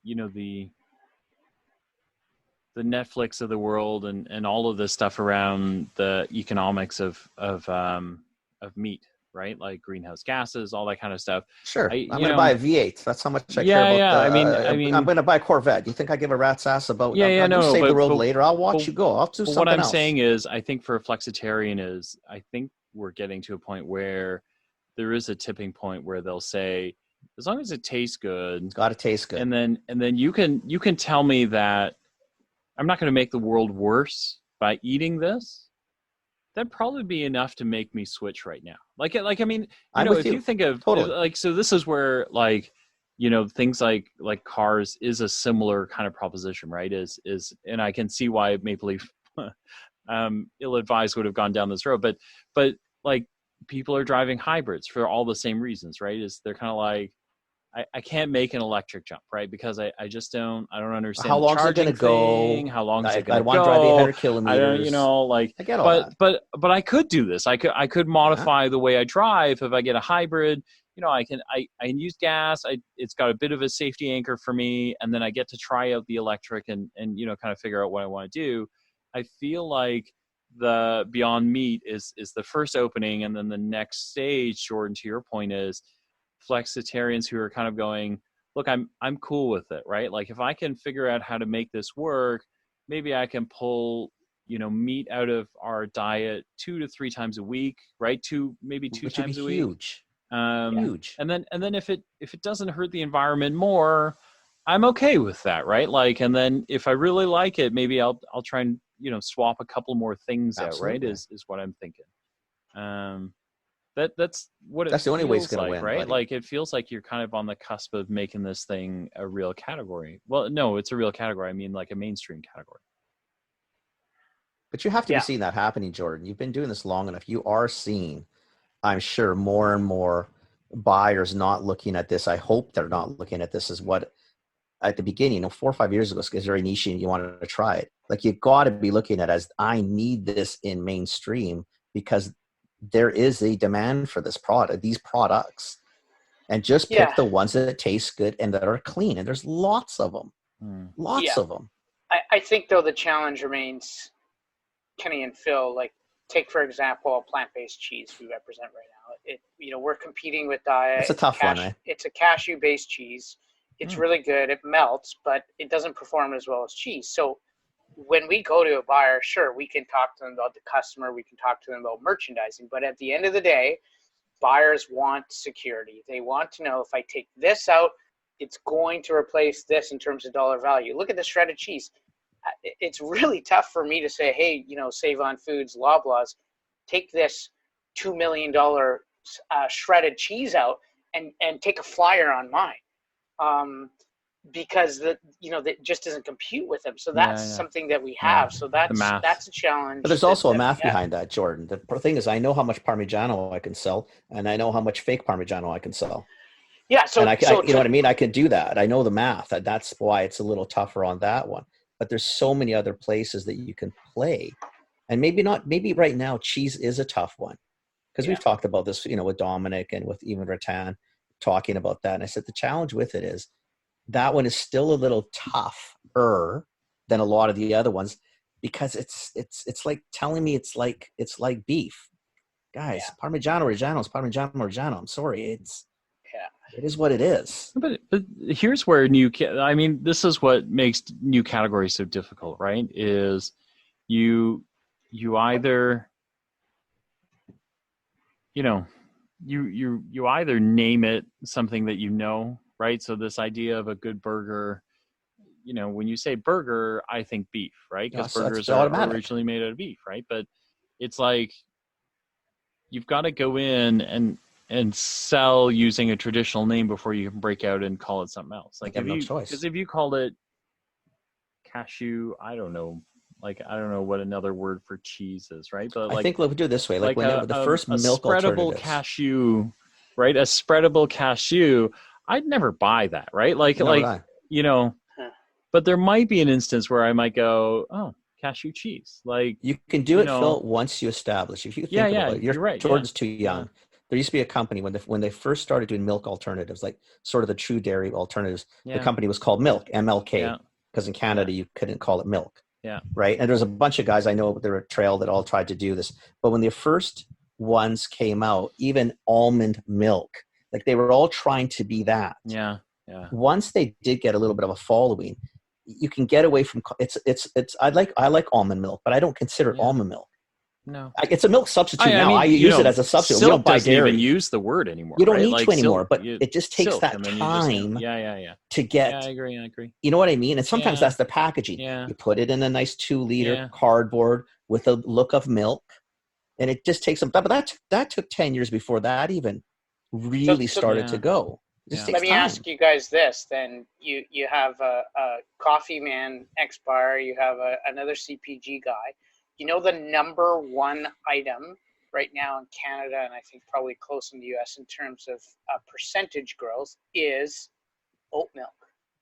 the Netflix of the world and all of this stuff around the economics of meat, right? Like greenhouse gases, all that kind of stuff. Sure. I'm going to buy a V8. That's how much I care about. Yeah. I mean, I'm going to buy a Corvette. You think I give a rat's ass about? No. Save the world later. I'll watch you go. I'll do something else. What I'm saying is, I think for a flexitarian I think we're getting to a point where there is a tipping point where they'll say, as long as it tastes good, it's got to taste good. And then you can tell me that I'm not going to make the world worse by eating this. That'd probably be enough to make me switch right now. Like I mean, you think of like, so this is where like, things like cars is a similar kind of proposition, right? And I can see why Maple Leaf, ill-advised would have gone down this road, but like people are driving hybrids for all the same reasons, right? They're kind of like, I can't make an electric jump, right? Because I don't understand how long is it going to go. How long is it going to go? I want to drive 800 kilometers. I get all that. But I could do this. I could modify the way I drive. If I get a hybrid, I can use gas. It's got a bit of a safety anchor for me, and then I get to try out the electric and kind of figure out what I want to do. I feel like the Beyond Meat is the first opening, and then the next stage, Jordan, to your point, is flexitarians who are kind of going, look, I'm cool with it, right? Like if I can figure out how to make this work, maybe I can pull meat out of our diet 2 to 3 times a week, right? Maybe two times a week. Huge. Huge. And then if it doesn't hurt the environment more, I'm okay with that, right? Like, and then if I really like it, maybe I'll try and swap a couple more things out, right? Is what I'm thinking. That's the only way it's going to win, right? Buddy. Like it feels like you're kind of on the cusp of making this thing a real category. Well, no, it's a real category. I mean, like a mainstream category. But you have to be seeing that happening, Jordan. You've been doing this long enough. You are seeing, I'm sure, more and more buyers not looking at this. I hope they're not looking at this as what at the beginning, 4 or 5 years ago, because very niche and you wanted to try it. Like you've got to be looking at it as I need this in mainstream because there is a demand for this product, these products, and just pick the ones that taste good and that are clean. And there's lots of them, lots of them. I think though, the challenge remains, Kenny and Phil, like take, for example, plant-based cheese we represent right now. We're competing with diet. It's a tough one, eh? It's a cashew-based cheese. It's really good. It melts, but it doesn't perform as well as cheese. So when we go to a buyer, sure, we can talk to them about the customer. We can talk to them about merchandising. But at the end of the day, buyers want security. They want to know if I take this out, it's going to replace this in terms of dollar value. Look at the shredded cheese. It's really tough for me to say, hey, Save On Foods, Loblaws, take this $2 million shredded cheese out and take a flyer on mine. Because that just doesn't compute with them. So that's something that we have. So that's a challenge. But there's also a math behind that, Jordan. The thing is, I know how much Parmigiano I can sell, and I know how much fake Parmigiano I can sell. Yeah. So, and you know what I mean? I could do that. I know the math. That's why it's a little tougher on that one. But there's so many other places that you can play, and maybe right now cheese is a tough one because we've talked about this, with Dominic and with even Rattan talking about that. And I said the challenge with it is, that one is still a little tougher than a lot of the other ones because it's like telling me it's like beef. guys, Parmigiano Reggiano is Parmigiano Reggiano. I'm sorry. It is what it is. But here's where this is what makes new categories so difficult, right? Is you either, you either name it something that right? So this idea of a good burger, when you say burger, I think beef, right? Because burgers are originally made out of beef, right? But it's like you've got to go in and sell using a traditional name before you can break out and call it something else. Like because if you called it cashew, I don't know what another word for cheese is, right? But I think we'll do it this way. Like when the first milk spreadable cashew, right? A spreadable cashew, I'd never buy that, right? But there might be an instance where I might go, oh, cashew cheese. Like you can do it, Phil, once you establish. If you think about it, you're right. Jordan's too young. There used to be a company when they first started doing milk alternatives, like sort of the true dairy alternatives. The company was called Milk, MLK, because in Canada you couldn't call it milk. Yeah. Right. And there's a bunch of guys I know there were trail that all tried to do this. But when the first ones came out, even almond milk, like they were all trying to be that. Yeah. Yeah. Once they did get a little bit of a following, you can get away from I like almond milk, but I don't consider it almond milk. No, it's a milk substitute now. I use it as a substitute. Silk we don't buy doesn't dairy. even use the word anymore. You don't right? need like to anymore, silk, but it just takes that time. To get. Yeah, I agree. You know what I mean? And sometimes that's the packaging. Yeah. You put it in a nice 2-liter cardboard with a look of milk, and it just takes some. But that took 10 years before that even really started to go. Let me ask you guys this. Then you have a coffee man X-Bar. You have another CPG guy. The number one item right now in Canada, and I think probably close in the US in terms of percentage growth, is oat milk.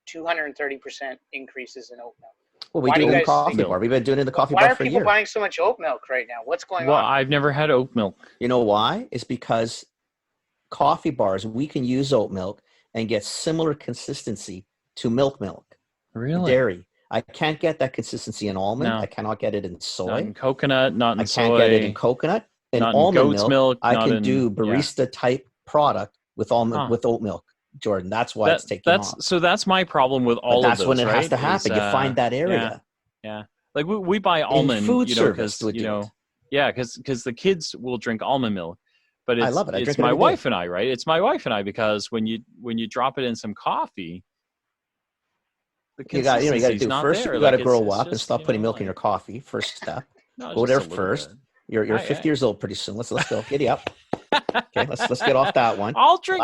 230% increases in oat milk. Well, we do it in the coffee bar. We've been doing it in the coffee bar for a year. Why are people buying so much oat milk right now? What's going on? Well, I've never had oat milk. You know why? It's because coffee bars, we can use oat milk and get similar consistency to milk. Really? Dairy. I can't get that consistency in almond. No. I cannot get it in soy. Not in coconut, not in soy. I can't get it in coconut. In almond milk, I can do barista type product with almond with oat milk. Jordan, that's why it's taking off. So that's my problem with all of those. That's when it has to happen. You find that area. Yeah. Like we buy almond, in food because because the kids will drink almond milk. But I love it. It's my wife and I, right? It's my wife and I, because when you drop it in some coffee, you got to do first. You got to grow up and stop putting milk in your coffee. First step. Go there first. You're 50 years old pretty soon. Let's go. Giddy up. Okay, let's get off that one. I'll drink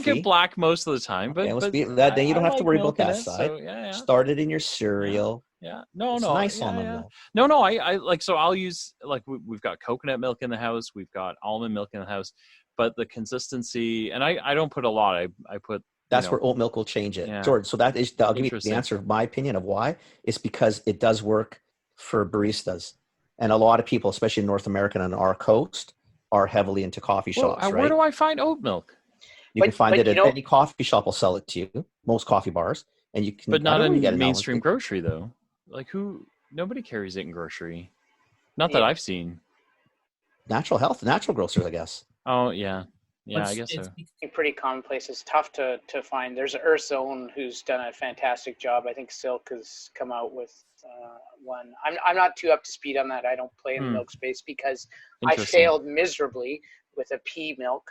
it black most of the time, but then you don't have to worry about that side. So, Start it in your cereal. Yeah. No. Nice almond milk. No. I like, so I'll use, like, we've got coconut milk in the house. We've got almond milk in the house, but the consistency, and I don't put a lot. I put. That's where oat milk will change it, Jordan. So I'll give you the answer of my opinion of why. It's because it does work for baristas, and a lot of people, especially in North America and on our coast, are heavily into coffee shops. Right? Where do I find oat milk? You can find it at any coffee shop. Will sell it to you. Most coffee bars, and you can. But not in mainstream grocery though. Like nobody carries it in grocery. Not that I've seen. Natural grocers, I guess. Oh yeah. Yeah, I guess it's so. Pretty commonplace. It's tough to find. There's Earth Zone who's done a fantastic job. I think Silk has come out with one. I'm not too up to speed on that. I don't play in the milk space because I failed miserably with a pea milk,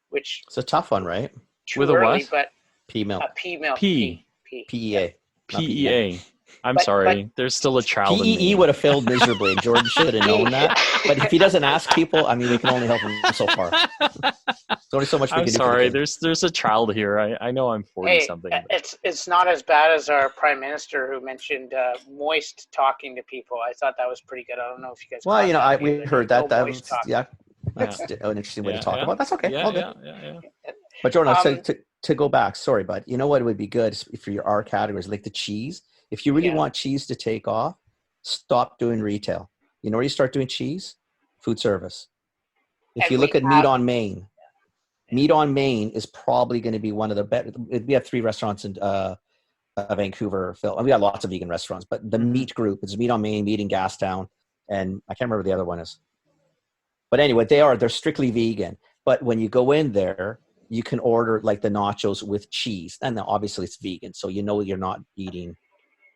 which it's a tough one, right? With a what? But pea milk. A pea milk. PEA. PEA. I'm sorry. There's still a child in me. PEE would have failed miserably. Jordan should have known that. But if he doesn't ask people, I mean, we can only help him so far. There's only so much we can do. I'm sorry. There's a child here. I know I'm 40-something. It's not as bad as our prime minister who mentioned moist talking to people. I thought that was pretty good. I don't know if you guys. Well, we heard that. That's an interesting way to talk about. That's okay. All good. Yeah. But Jordan, to go back, sorry, bud. You know what would be good for our categories, like the cheese. If you really want cheese to take off, stop doing retail. You know where you start doing cheese? Food service. If you look at Meat on Main, Meat on Main is probably going to be one of the better. We have 3 restaurants in Vancouver, Phil. And we got lots of vegan restaurants, but the meat group is Meat on Main, Meat in Gastown, and I can't remember the other one is. But anyway, they're strictly vegan. But when you go in there, you can order like the nachos with cheese, and then obviously it's vegan, so you know you're not eating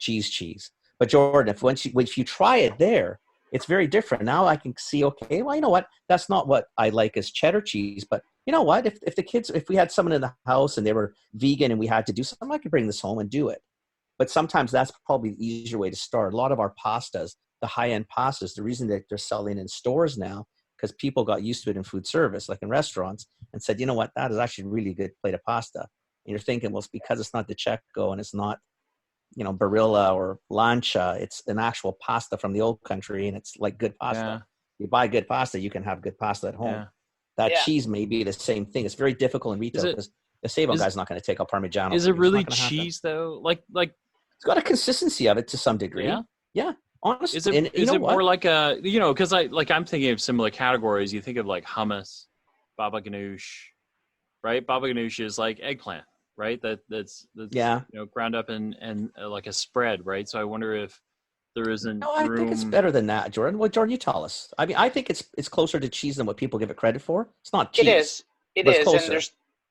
cheese. But Jordan, if you try it there, it's very different. Now I can see, okay, well, you know what? That's not what I like as cheddar cheese, but you know what? If we had someone in the house and they were vegan and we had to do something, I could bring this home and do it. But sometimes that's probably the easier way to start. A lot of our pastas, the high-end pastas, the reason that they're selling in stores now, because people got used to it in food service, like in restaurants, and said, you know what, that is actually a really good plate of pasta. And you're thinking, well, it's because it's not the Checo and it's not, Barilla or Lancia. It's an actual pasta from the old country, and it's like good pasta. Yeah. You buy good pasta, you can have good pasta at home. Yeah. That cheese may be the same thing. It's very difficult in retail because the Save-On guy's not going to take a Parmigiano. Is it really cheese though? Like it's got a consistency of it to some degree. Yeah. Honestly, is it more like a, because I'm thinking of similar categories. You think of like hummus, baba ganoush, right? Baba ganoush is like eggplant, right? That's ground up and like a spread, right? So I wonder if there isn't. No, I think it's better than that, Jordan. Well, Jordan, you tell us. I mean, I think it's closer to cheese than what people give it credit for. It's not cheese. It is,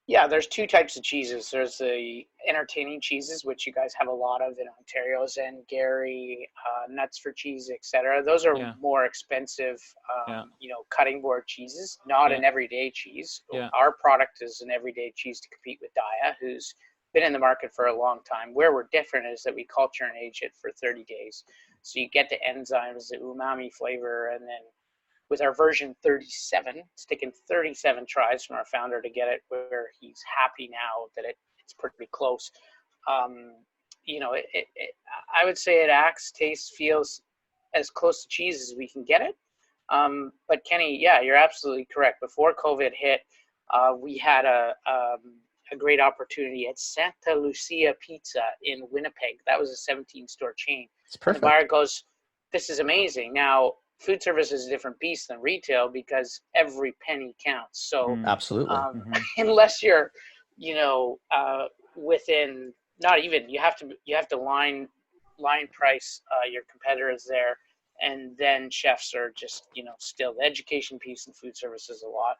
and there's two types of cheeses. There's the entertaining cheeses, which you guys have a lot of in Ontario, Zen, Gary, Nuts for Cheese, etc. Those are more expensive, cutting board cheeses, not an everyday cheese. Yeah. Our product is an everyday cheese to compete with Daya, who's been in the market for a long time. Where we're different is that we culture and age it for 30 days. So you get the enzymes, the umami flavor, and then with our version 37, it's taken 37 tries from our founder to get it where he's happy now that it's pretty close. I would say it acts, tastes, feels as close to cheese as we can get it. But Kenny, you're absolutely correct. Before COVID hit, we had a great opportunity at Santa Lucia Pizza in Winnipeg. That was a 17-store chain. It's perfect. And the buyer goes, this is amazing. Now, food service is a different beast than retail because every penny counts. So absolutely, unless you're, within not even, you have to line price your competitors there, and then chefs are just still the education piece in food service is a lot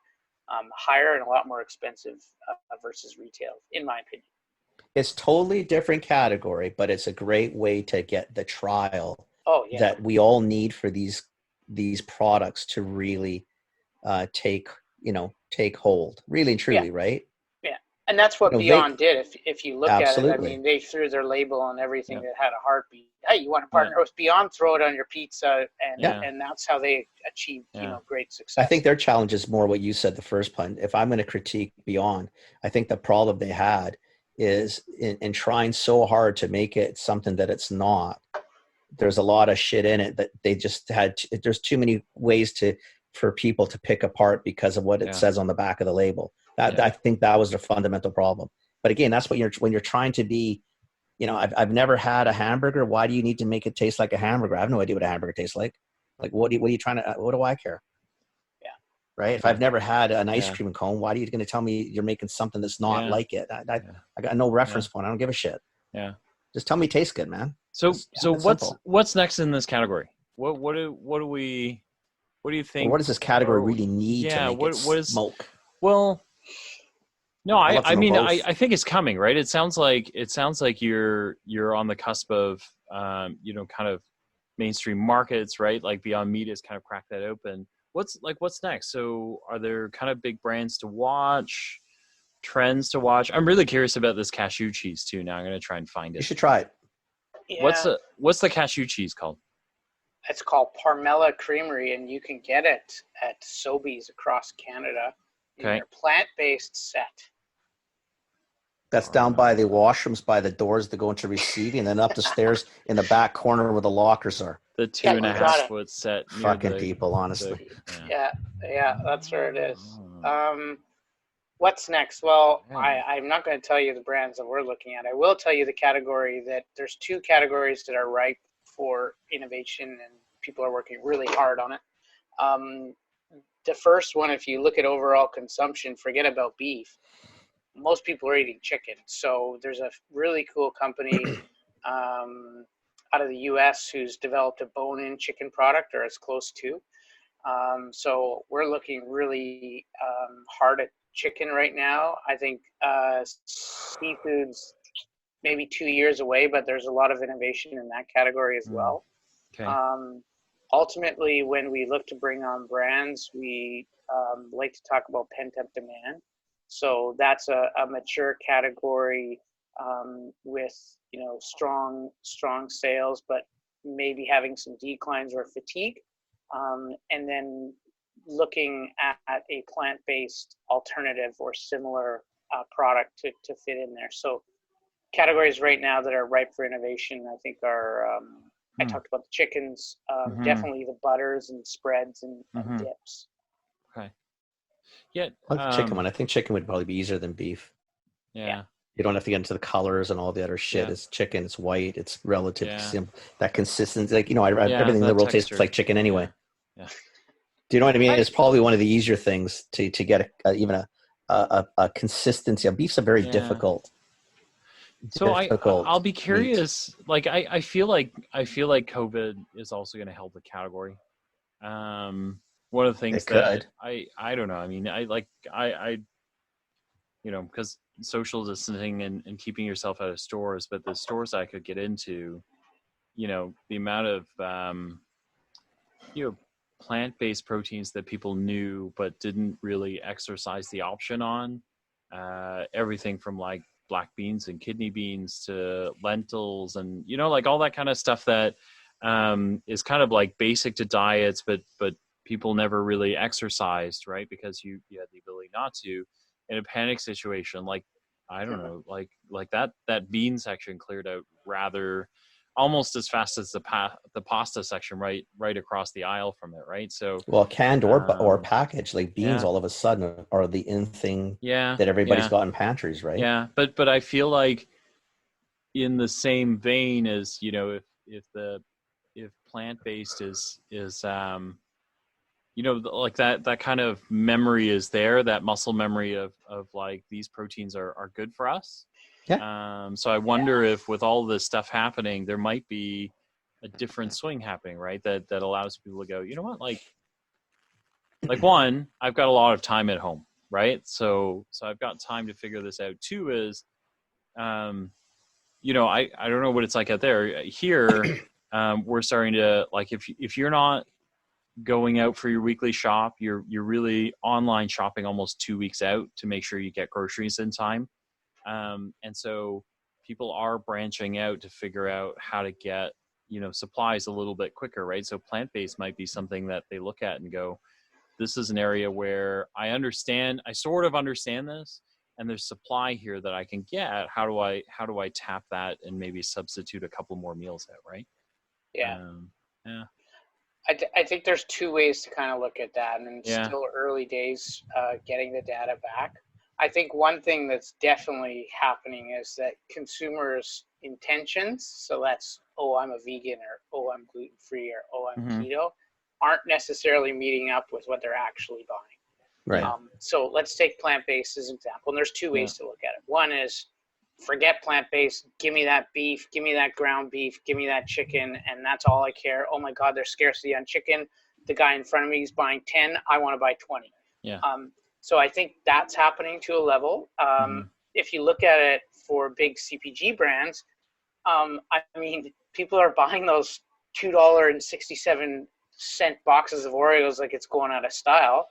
higher and a lot more expensive versus retail, in my opinion. It's totally different category, but it's a great way to get the trial that we all need for these products to really take hold, really and truly, right? Yeah, and that's what Beyond did. If you look at it, I mean, they threw their label on everything that had a heartbeat. Hey, you want to partner with Beyond? Throw it on your pizza, and that's how they achieved great success. I think their challenge is more what you said the first pun. If I'm going to critique Beyond, I think the problem they had is in trying so hard to make it something that it's not. There's a lot of shit in it that they just had. There's too many ways for people to pick apart because of what it says on the back of the label. I think that was their fundamental problem. But again, that's what when you're trying to be. I've never had a hamburger. Why do you need to make it taste like a hamburger? I have no idea what a hamburger tastes like. Like, what are you trying to? What do I care? Yeah. Right. If I've never had an ice cream cone, why are you going to tell me you're making something that's not like it? I got no reference point. I don't give a shit. Yeah. Just tell me it tastes good, man. So what's next in this category? What do you think? Well, what does this category really need to make it smoke? Well, no, I mean I think it's coming, right? It sounds like you're on the cusp of kind of mainstream markets, right? Like Beyond Meat has kind of cracked that open. What's next? So are there kind of big brands to watch? Trends to watch? I'm really curious about this cashew cheese too. Now I'm going to try and find it. You should try it. Yeah. What's the cashew cheese called? It's called Parmella Creamery, and you can get it at Sobeys across Canada in their plant-based set. That's down by the washrooms, by the doors that go into receiving, and then up the stairs in the back corner where the lockers are. The 2.5 foot set. Fucking people, honestly. Yeah, that's where it is. What's next? Well, I'm not going to tell you the brands that we're looking at. I will tell you the category that there's two categories that are ripe for innovation, and people are working really hard on it. The first one, if you look at overall consumption, forget about beef. Most people are eating chicken. So there's a really cool company out of the US who's developed a bone-in chicken product, or as close to. So we're looking really hard at chicken right now. I think seafood's maybe 2 years away, but there's a lot of innovation in that category as well. Okay. Ultimately, when we look to bring on brands, we like to talk about pent-up demand. So that's a mature category with strong sales, but maybe having some declines or fatigue, and then looking at a plant-based alternative or similar product to fit in there. So categories right now that are ripe for innovation, I think, are I talked about the chickens, definitely the butters and spreads and dips. Okay. Yeah. I like the chicken one. I think chicken would probably be easier than beef. Yeah. You don't have to get into the colors and all the other shit. It's chicken. It's white. It's relative simple. That consistency, like everything in the world tastes like chicken anyway. Yeah. Do you know what I mean? It's probably one of the easier things to get even a consistency. Beef's a very difficult. So I'll be curious. Meat. Like I feel like COVID is also going to help the category. One of the things that I don't know. I mean, I because social distancing and keeping yourself out of stores, but the stores I could get into, the amount of plant-based proteins that people knew but didn't really exercise the option on, everything from like black beans and kidney beans to lentils and like all that kind of stuff that is kind of like basic to diets, but people never really exercised, right? Because you had the ability not to. In a panic situation, like I don't know, like that bean section cleared out rather almost as fast as the pasta section right across the aisle from it, right? So canned or packaged, like beans all of a sudden are the in thing that everybody's got in pantries, right? Yeah, but I feel like in the same vein as if plant-based is like that kind of memory is there, that muscle memory of like these proteins are good for us. Yeah. So I wonder if with all this stuff happening, there might be a different swing happening, right? That allows people to go, you know what, like one, I've got a lot of time at home, right? So I've got time to figure this out. Two is, I don't know what it's like out there. Here, we're starting to, like, if you're not going out for your weekly shop, you're really online shopping almost 2 weeks out to make sure you get groceries in time. And so people are branching out to figure out how to get, supplies a little bit quicker, right? So plant-based might be something that they look at and go, this is an area where I sort of understand this, and there's supply here that I can get. How do I tap that and maybe substitute a couple more meals out, right? Yeah. I think there's two ways to kind of look at that, and it's still early days getting the data back. I think one thing that's definitely happening is that consumers' intentions, so that's, I'm a vegan, or I'm gluten-free, or I'm keto, aren't necessarily meeting up with what they're actually buying. Right. So let's take plant-based as an example, and there's two ways to look at it. One is, forget plant-based, give me that beef, give me that ground beef, give me that chicken, and that's all I care. Oh my God, there's scarcity on chicken. The guy in front of me is buying 10. I want to buy 20. Yeah. So I think that's happening to a level. If you look at it for big CPG brands, I mean, people are buying those $2.67 boxes of Oreos like it's going out of style.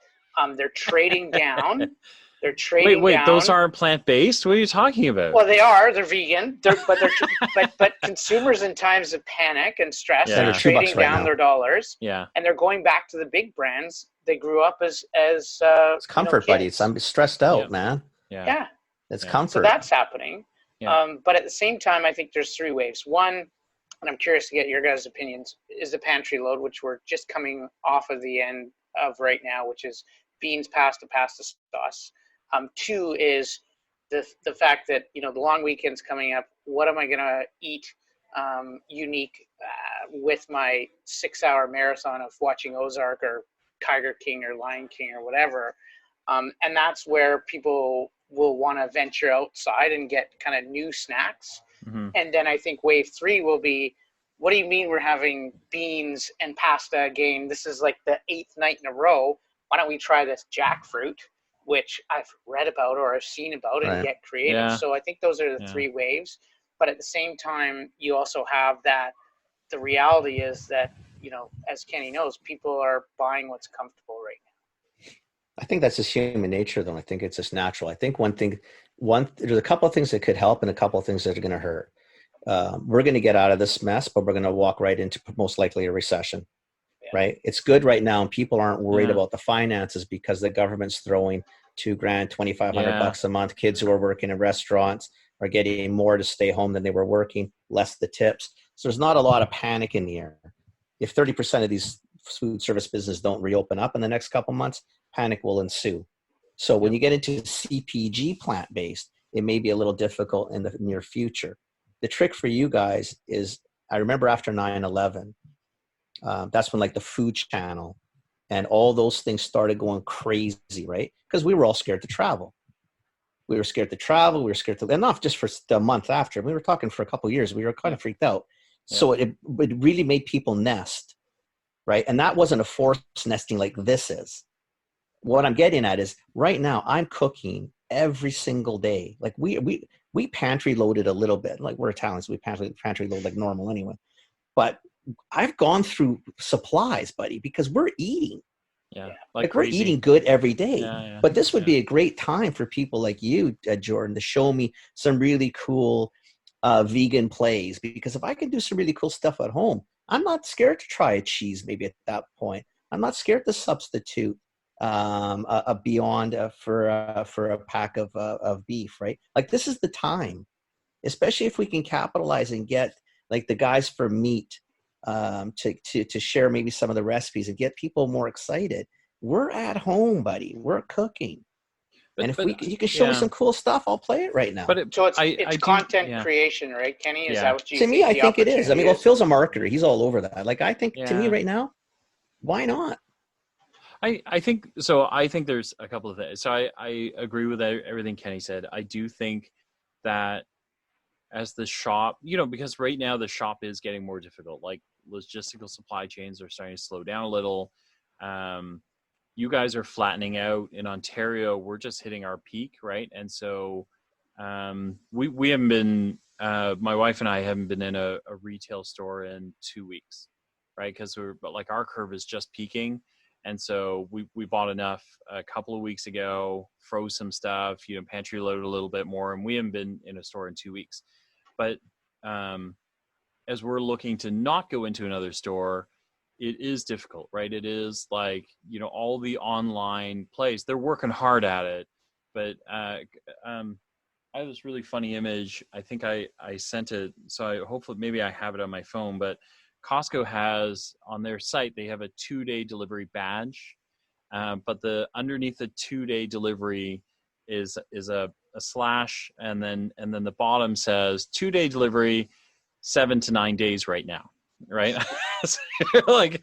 They're trading down. They're trading Wait, down. Those aren't plant-based? What are you talking about? Well, they are. They're vegan. But consumers in times of panic and stress are trading down their dollars. Yeah. And they're going back to the big brands they grew up as it's comfort buddies. I'm stressed out, man. Yeah. It's comfort. So that's happening. But at the same time, I think there's three waves. One, and I'm curious to get your guys' opinions, is the pantry load, which we're just coming off of the end of right now, which is beans, pasta sauce. Two is the fact that, the long weekend's coming up. What am I going to eat unique with my 6-hour marathon of watching Ozark or Tiger King or Lion King or whatever? And that's where people will want to venture outside and get kind of new snacks. And then I think wave three will be what do you mean we're having beans and pasta again? This is like the 8th night in a row. Why don't we try this jackfruit, which I've read about or I've seen about, and get creative. Yeah. So I think those are the 3 waves. But at the same time, you also have that the reality is that, you know, as Kenny knows, people are buying what's comfortable right now. I think that's just human nature, though. I think it's just natural. I think there's a couple of things that could help and a couple of things that are going to hurt. We're going to get out of this mess, but we're going to walk right into most likely a recession, right? It's good right now, and people aren't worried about the finances because the government's throwing $2,000, $2,500 a month. Kids who are working in restaurants are getting more to stay home than they were working, less the tips. So there's not a lot of panic in the air. If 30% of these food service businesses don't reopen up in the next couple months, panic will ensue. So when you get into CPG plant-based, it may be a little difficult in the near future. The trick for you guys is, I remember after 9/11, that's when like the Food Channel and all those things started going crazy, right? Because we were all scared to travel. We were scared to travel. We were scared to, and not just for the month after. We were talking for a couple of years. We were kind of freaked out. Yeah. So it really made people nest, right? And that wasn't a forced nesting like this is. What I'm getting at is right now I'm cooking every single day. Like we pantry loaded a little bit. Like we're Italians, we pantry load like normal anyway. But I've gone through supplies, buddy, because we're eating. Yeah, like we're eating good every day. Yeah. But this would be a great time for people like you, Jordan, to show me some really cool vegan plays. Because if I can do some really cool stuff at home, I'm not scared to try a cheese maybe at that point. I'm not scared to substitute a Beyond for a pack of beef, right? Like this is the time, especially if we can capitalize and get like the guys for meat to share maybe some of the recipes and get people more excited. We're at home, buddy. We're cooking. And if you can show me some cool stuff, I'll play it right now. But it's content creation, right, Kenny? Is that what you think? To me, I think it is. I mean, well, Phil's a marketer. He's all over that. Like, I think to me right now, why not? I think so. I think there's a couple of things. So I agree with everything Kenny said. I do think that as the shop, you know, because right now the shop is getting more difficult. Like logistical supply chains are starting to slow down a little. You guys are flattening out in Ontario. We're just hitting our peak, right? And so we haven't been, my wife and I haven't been in a retail store in 2 weeks, right? Because our curve is just peaking. And so we bought enough a couple of weeks ago, froze some stuff, you know, pantry loaded a little bit more, and we haven't been in a store in 2 weeks. But as we're looking to not go into another store, it is difficult, right? It is like, you know, all the online plays, they're working hard at it. But I have this really funny image. I think I sent it. So hopefully maybe I have it on my phone, but Costco has on their site, they have a 2-day delivery badge. But underneath the 2-day delivery is a slash. And then the bottom says 2-day delivery, 7 to 9 days right now. Right. So you're like,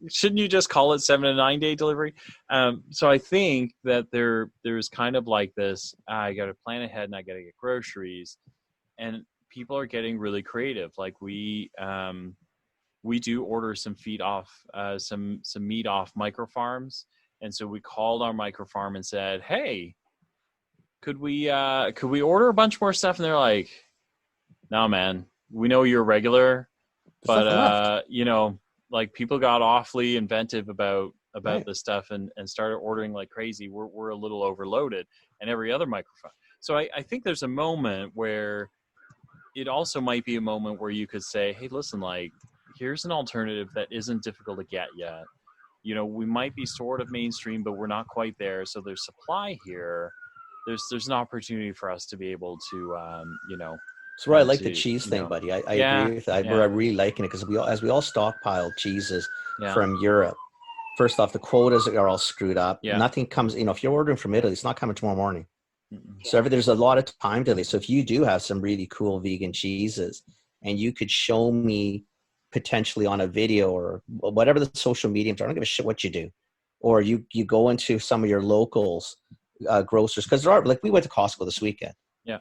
shouldn't you just call it 7 to 9 day delivery? So I think that there's kind of like this, I got to plan ahead and I got to get groceries, and people are getting really creative. Like we do order some meat off micro farms. And so we called our micro farm and said, hey, could we order a bunch more stuff? And they're like, no, man, we know you're regular, but you know, like people got awfully inventive about this stuff and started ordering like crazy. We're a little overloaded, and every other microphone. So I think there's a moment where it also might be a moment where you could say, hey, listen, like here's an alternative that isn't difficult to get yet. You know, we might be sort of mainstream, but we're not quite there. So there's supply here. There's an opportunity for us to be able to, you know. So I like the cheese thing, buddy. I agree with that. We're really liking it because as we all stockpile cheeses from Europe. First off, the quotas are all screwed up. Yeah. Nothing comes, you know, if you're ordering from Italy, it's not coming tomorrow morning. So there's a lot of time delay. So if you do have some really cool vegan cheeses and you could show me potentially on a video or whatever the social mediums are, I don't give a shit what you do. Or you go into some of your locals, grocers, because there are, like we went to Costco this weekend. Yeah.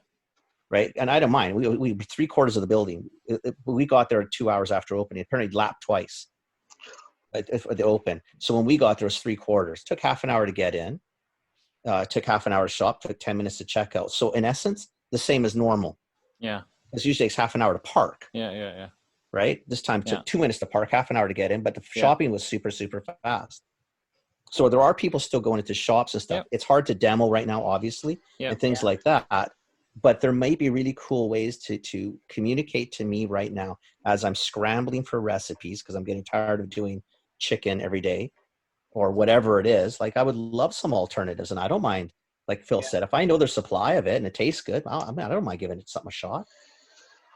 right? And I don't mind. We 3/4 of the building. We got there 2 hours after opening. Apparently lapped twice if they open. So when we got there, it was 3/4. Took half an hour to get in. Took half an hour to shop. Took 10 minutes to check out. So in essence, the same as normal. Yeah. It usually takes half an hour to park. Yeah. Right. This time took 2 minutes to park, half an hour to get in, but the shopping was super, super fast. So there are people still going into shops and stuff. It's hard to demo right now, obviously, and things like that. But there may be really cool ways to communicate to me right now as I'm scrambling for recipes, because I'm getting tired of doing chicken every day or whatever it is. Like, I would love some alternatives, and I don't mind, like Phil said, if I know there's supply of it and it tastes good, I don't mind giving it something a shot.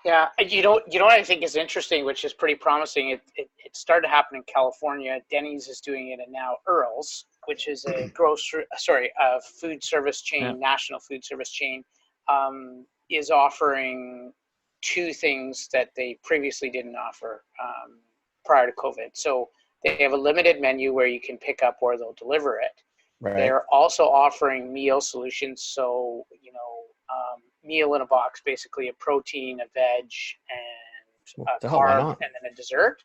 Yeah, you know what I think is interesting, which is pretty promising. It started to happen in California. Denny's is doing it, and now Earl's, which is a food service chain, national food service chain, is offering two things that they previously didn't offer prior to COVID. So they have a limited menu where you can pick up or they'll deliver it. Right. They're also offering meal solutions. So, meal in a box, basically a protein, a veg, and a carb, and then a dessert.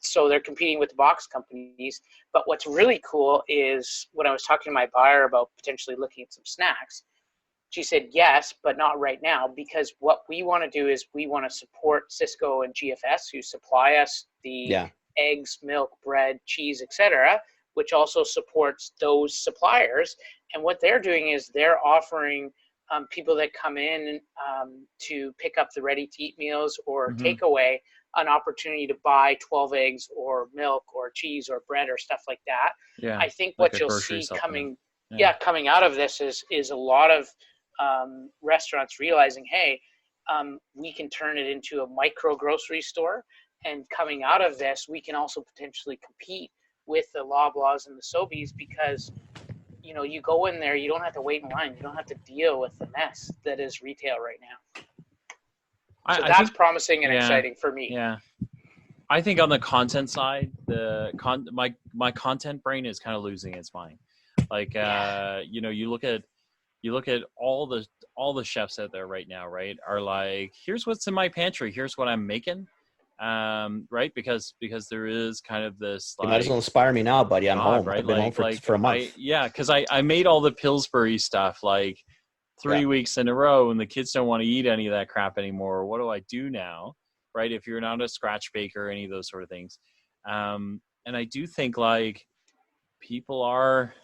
So they're competing with the box companies. But what's really cool is when I was talking to my buyer about potentially looking at some snacks, she said, yes, but not right now, because what we want to do is we want to support Cisco and GFS, who supply us the eggs, milk, bread, cheese, etc., which also supports those suppliers. And what they're doing is they're offering people that come in to pick up the ready-to-eat meals or takeaway an opportunity to buy 12 eggs or milk or cheese or bread or stuff like that. Yeah, I think what you'll see coming out of this is a lot of restaurants realizing, hey, we can turn it into a micro grocery store. And coming out of this, we can also potentially compete with the Loblaws and the Sobeys, because you go in there, you don't have to wait in line. You don't have to deal with the mess that is retail right now. So that's think, promising and exciting for me. Yeah. I think on the content side, my content brain is kind of losing its mind. Like, you look at all the chefs out there right now, right, are like, here's what's in my pantry. Here's what I'm making. Right, because there is kind of this, like, you might as well inspire me now, buddy. I'm home, right? I've been home for a month. Because I made all the Pillsbury stuff like 3 weeks in a row, and the kids don't want to eat any of that crap anymore. What do I do now, right? If you're not a scratch baker, any of those sort of things, and I do think, like, people are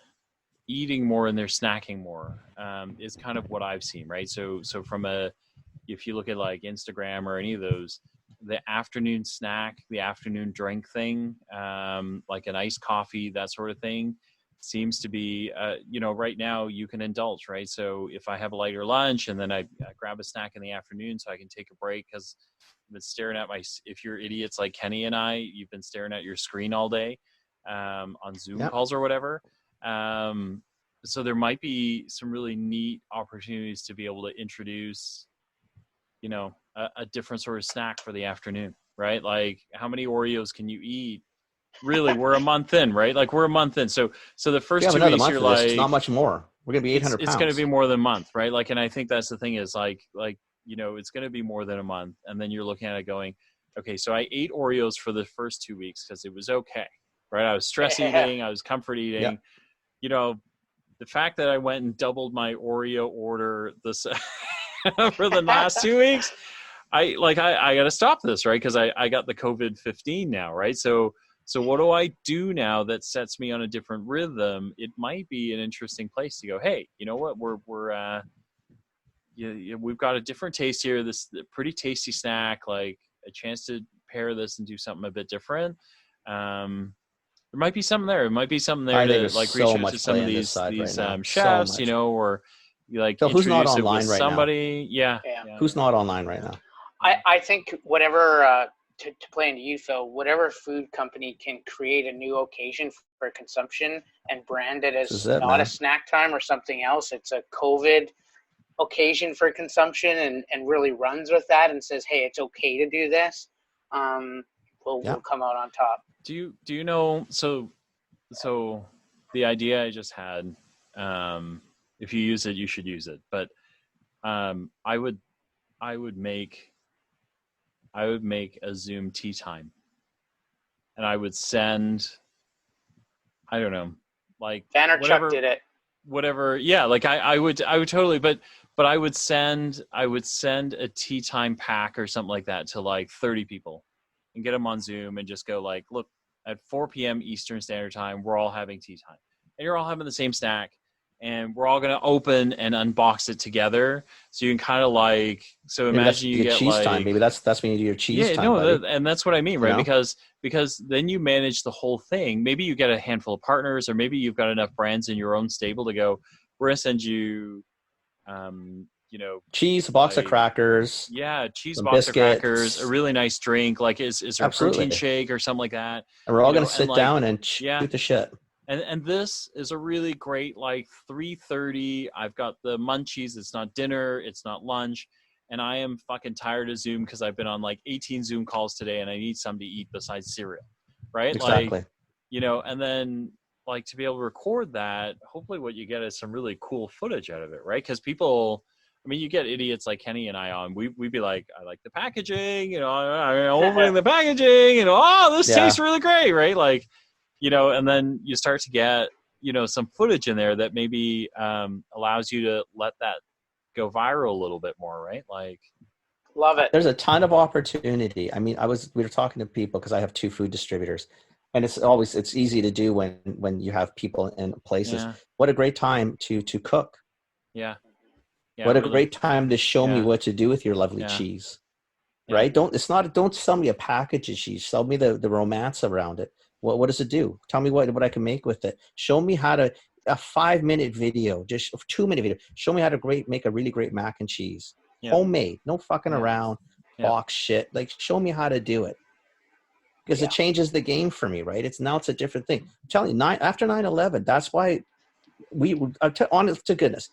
eating more and they're snacking more, is kind of what I've seen, right? So from if you look at like Instagram or any of those, the afternoon snack, the afternoon drink thing, like an iced coffee, that sort of thing, seems to be, right now you can indulge, right? So if I have a lighter lunch and then I grab a snack in the afternoon so I can take a break, because I've been staring at if you're idiots like Kenny and I, you've been staring at your screen all day on Zoom calls or whatever. So there might be some really neat opportunities to be able to introduce, a different sort of snack for the afternoon, right? Like, how many Oreos can you eat? Really, we're a month in, right? Like, we're a month in. So the first 2 weeks, you're like, it's not much more. We're going to be 800 pounds. It's going to be more than a month, right? Like, and I think that's the thing is like, it's going to be more than a month. And then you're looking at it going, okay, so I ate Oreos for the first 2 weeks because it was okay, right? I was stress eating. I was comfort eating. The fact that I went and doubled my Oreo order for the last 2 weeks, I got to stop this, right? Because I got the COVID-15 now, right? So what do I do now that sets me on a different rhythm? It might be an interesting place to go, hey, you know what? We've got a different taste here. This pretty tasty snack, like a chance to pair this and do something a bit different. There might be something there. It might be something there to like reach out to some of these chefs, or like so who's not introduce it online with right somebody. now? Yeah. Who's not online right now? I think whatever, to play into you, Phil, whatever food company can create a new occasion for consumption and brand it as a snack time or something else, it's a COVID occasion for consumption, and really runs with that and says, hey, it's okay to do this, we'll come out on top. Do you know, so the idea I just had, if you use it, you should use it. But I would make a Zoom tea time, and I would send, I don't know, like Chuck did it. Whatever. Yeah. Like I would totally, but I would send a tea time pack or something like that to like 30 people and get them on Zoom and just go like, look, at 4 p.m. Eastern Standard Time, we're all having tea time and you're all having the same snack and we're all going to open and unbox it together. So you can kind of like, so imagine you get cheese like time. Maybe that's when you do your cheese time. And that's what I mean, right? Because then you manage the whole thing. Maybe you get a handful of partners, or maybe you've got enough brands in your own stable to go, we're going to send you, cheese, a box of crackers. Yeah, cheese, box biscuits, of crackers, a really nice drink. Like is there a protein shake or something like that? And we're all going to sit down and shoot the shit. And this is a really great, like 3:30. I've got the munchies. It's not dinner. It's not lunch. And I am fucking tired of Zoom because I've been on like 18 Zoom calls today and I need something to eat besides cereal. Right? Exactly. Like, and then like to be able to record that, hopefully what you get is some really cool footage out of it. Right? Because people, I mean, you get idiots like Kenny and I on. We'd be like, I like the packaging, opening the packaging, this tastes really great. Right? Like, and then you start to get, some footage in there that maybe allows you to let that go viral a little bit more, right? Like, love it. There's a ton of opportunity. I mean, we were talking to people because I have 2 food distributors, and it's easy to do when you have people in places. Yeah. What a great time to cook. Yeah. What a great time to show me what to do with your lovely cheese. Yeah. Right? Don't sell me a package of cheese. Sell me the romance around it. What does it do? Tell me what I can make with it. Show me how to, a 5-minute video, just a 2-minute video. Show me how to make a really great mac and cheese. Yeah. Homemade, no fucking around, box shit. Like, show me how to do it. Because it changes the game for me, right? It's a different thing. I'm telling you, after 9/11, that's why honest to goodness,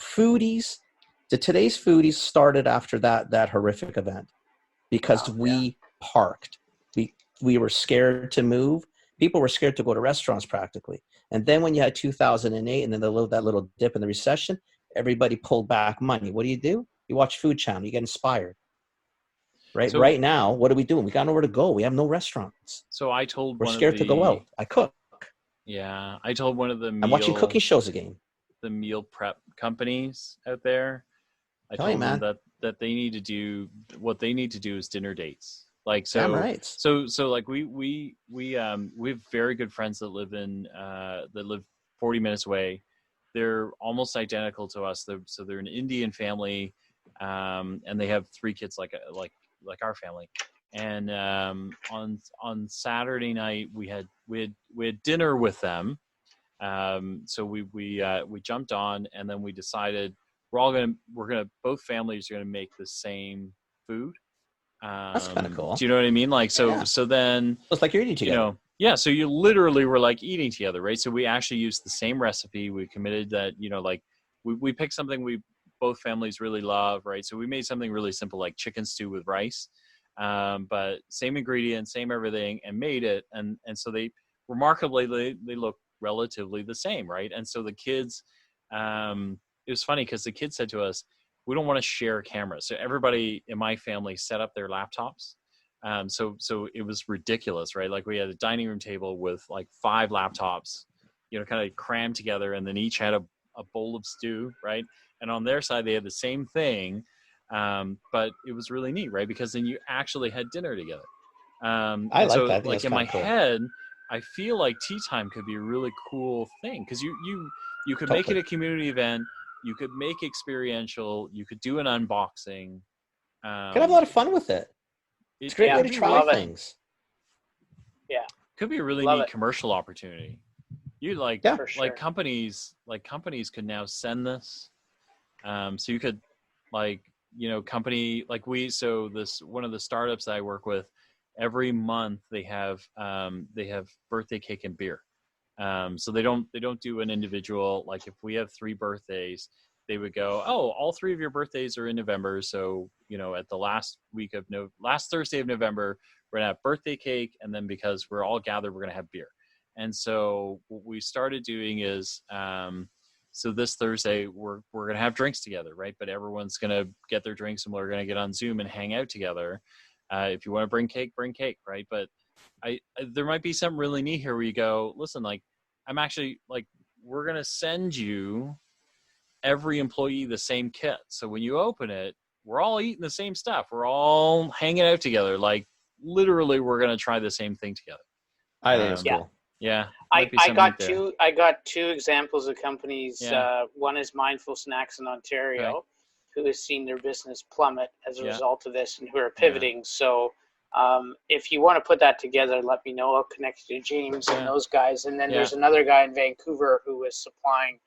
today's foodies started after that horrific event because we parked. We were scared to move. People were scared to go to restaurants practically. And then when you had 2008 and then that little dip in the recession, everybody pulled back money. What do? You watch Food Channel. You get inspired. Right? So, right now, what are we doing? We got nowhere to go. We have no restaurants. So we're scared to go out. I cook. Yeah. I told one of the I'm watching cooking shows again. The meal prep companies out there. I told them that they need to do what they need to do is dinner dates. Like, so, right. so like we have very good friends that live 40 minutes away. They're almost identical to us. They're an Indian family, and they have 3 kids like our family. And on Saturday night we had dinner with them. So we jumped on, and then we decided both families are gonna make the same food. That's kind of cool. Do you know what I mean? Like, so then it's like you're eating together. So you literally were like eating together, right? So we actually used the same recipe. We committed that, like we picked something both families really love, right? So we made something really simple, like chicken stew with rice, but same ingredients, same everything, and made it. And so they look relatively the same, right? And so the kids, it was funny because the kids said to us, we don't want to share cameras. So everybody in my family set up their laptops. So it was ridiculous, right? Like we had a dining room table with like 5 laptops, kind of crammed together, and then each had a bowl of stew, right? And on their side, they had the same thing. But it was really neat, right? Because then you actually had dinner together. I like that. Like in my head, I feel like tea time could be a really cool thing because you could make it a community event. You could make experiential. You could do an unboxing. Could have a lot of fun with it. It's a great way to try things. Yeah, could be a really neat commercial opportunity. You for sure. companies could now send this. So you could company like this one of the startups that I work with. Every month they have birthday cake and beer. So they don't do an individual, like if we have 3 birthdays, they would go, all 3 of your birthdays are in November. So, at the last Thursday of November, we're gonna have birthday cake. And then because we're all gathered, we're gonna have beer. And so what we started doing is, so this Thursday we're going to have drinks together, right? But everyone's going to get their drinks and we're going to get on Zoom and hang out together. If you want to bring cake, right? But there might be something really neat here where you go, listen, like, I'm actually like, we're going to send you every employee the same kit. So when you open it, we're all eating the same stuff. We're all hanging out together. Like, literally, we're going to try the same thing together. I think it's cool. Yeah. I got two examples of companies. Yeah. One is Mindful Snacks in Ontario, who has seen their business plummet as a result of this and who are pivoting. So if you want to put that together, let me know. I'll connect you to James and those guys. And then there's another guy in Vancouver who is supplying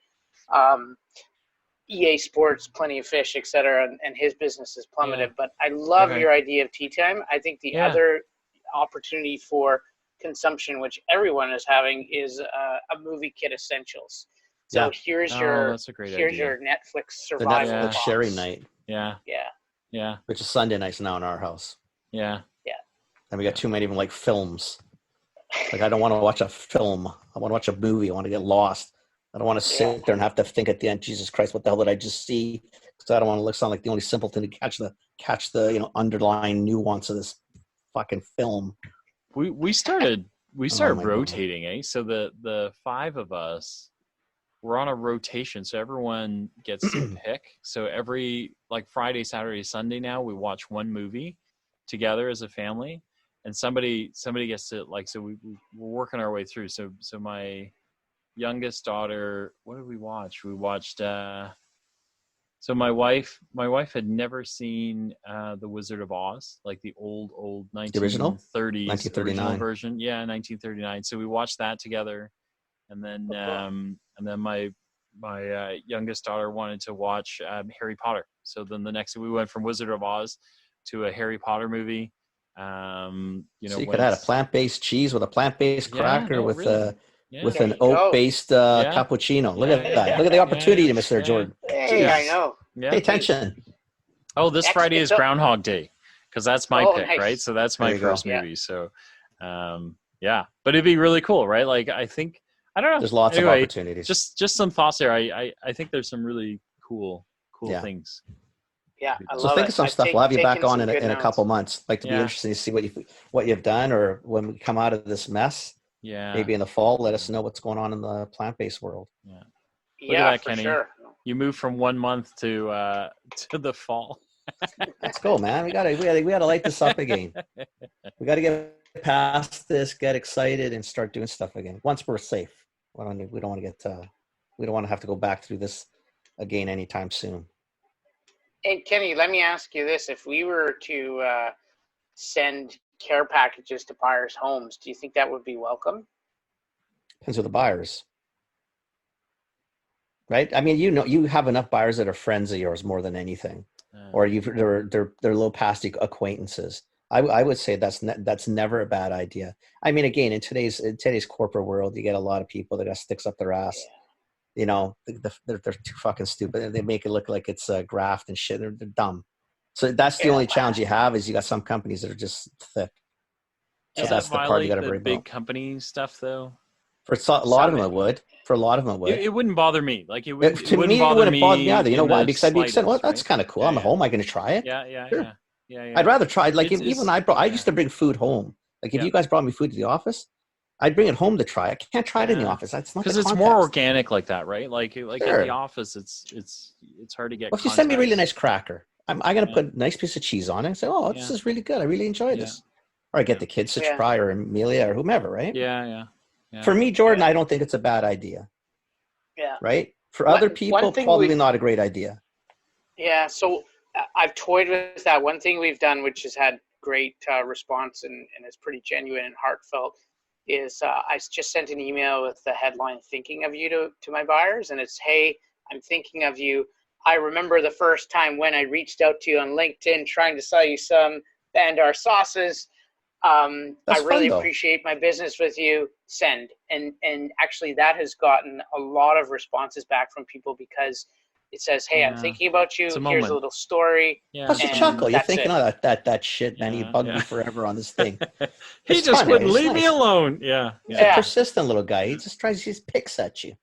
EA Sports, Plenty of Fish, etc., and his business has plummeted. But I love your idea of tea time. I think the other opportunity for consumption, which everyone is having, is a movie kit essentials. So here's your Netflix survival box. sharing night. Yeah. Which is Sunday nights now in our house. Yeah. And we got too many of them, like films. Like, I don't want to watch a film. I want to watch a movie. I want to get lost. I don't want to sit there and have to think at the end, Jesus Christ, what the hell did I just see? Because I don't want to sound like the only simpleton to catch the underlying nuance of this fucking film. We started rotating, eh? So the five of us, we're on a rotation, so everyone gets to pick. So every, like, Friday, Saturday, Sunday now, we watch one movie together as a family, and somebody gets to, like, so we're working our way through. So my youngest daughter, what did we watch? We watched so my wife had never seen The Wizard of Oz, like the old 1930s 1939 version. Yeah, 1939. So we watched that together, and then my youngest daughter wanted to watch Harry Potter. So then the next we went from Wizard of Oz to a Harry Potter movie. So you could add a plant-based cheese with a plant-based cracker with an oat-based cappuccino. Look at that. Look at the opportunity, Mr. Jordan. Hey, I know. Yeah. Pay attention. Oh, this Friday is Groundhog Day, because that's my pick, nice. Right? So that's my first movie. So, but it'd be really cool, right? Like, I think, I don't know. There's lots of opportunities. Just some thoughts there. I think there's some really cool things. Yeah, I love so think of some stuff. We'll have you back on in a couple months. Like, to be interesting to see what you've done, or when we come out of this mess. Yeah. Maybe in the fall, let us know what's going on in the plant-based world. Yeah. Look at that, Kenny. Sure. You moved from 1 month to the fall. Let's go, man. We gotta light this up again. We gotta get past this, get excited, and start doing stuff again. Once we're safe. We don't want to have to go back through this again anytime soon. Hey, Kenny, let me ask you this: if we were to send care packages to buyers' homes, do you think that would be welcome? Depends on the buyers, right? I mean, you have enough buyers that are friends of yours more than anything, or they're low past acquaintances. I would say that's never a bad idea. I mean, again, in today's corporate world, you get a lot of people that got sticks up their ass. Yeah. They're too fucking stupid. They make it look like it's a graft and shit. They're dumb. So that's the only challenge you have, is you got some companies that are just thick. So that's the part you got to worry about. Big company stuff, though. For a lot of them, it would. For a lot of them, it would. It wouldn't bother me. Like, it wouldn't bother me either. You know why? Because I'd be saying, well, that's kind of cool. I'm at home. I'm going to try it. Yeah. I'd rather try. Like, I used to bring food home. Like, if you guys brought me food to the office, I'd bring it home to try. I can't try it in the office. That's not, because it's more organic like that, right? Like in the office, it's hard to get. Well, if you send me a really nice cracker, I'm going to put a nice piece of cheese on it and say, oh, this is really good. I really enjoy this. Or I get the kids to try, or Amelia, or whomever, right? Yeah. For me, Jordan, I don't think it's a bad idea. Yeah. Right? For other people, probably not a great idea. Yeah, so I've toyed with that. One thing we've done, which has had great response and is pretty genuine and heartfelt, is I just sent an email with the headline, "Thinking of you," to my buyers. And it's, hey, I'm thinking of you. I remember the first time when I reached out to you on LinkedIn trying to sell you some Bandar sauces. I really appreciate my business with you. Send. And actually that has gotten a lot of responses back from people, because it says, hey, I'm thinking about you. Here's a little story. Plus a chuckle. You're thinking, that shit, man. He bugged me forever on this thing. He just wouldn't leave me alone. Yeah. He's a persistent little guy. He just picks at you.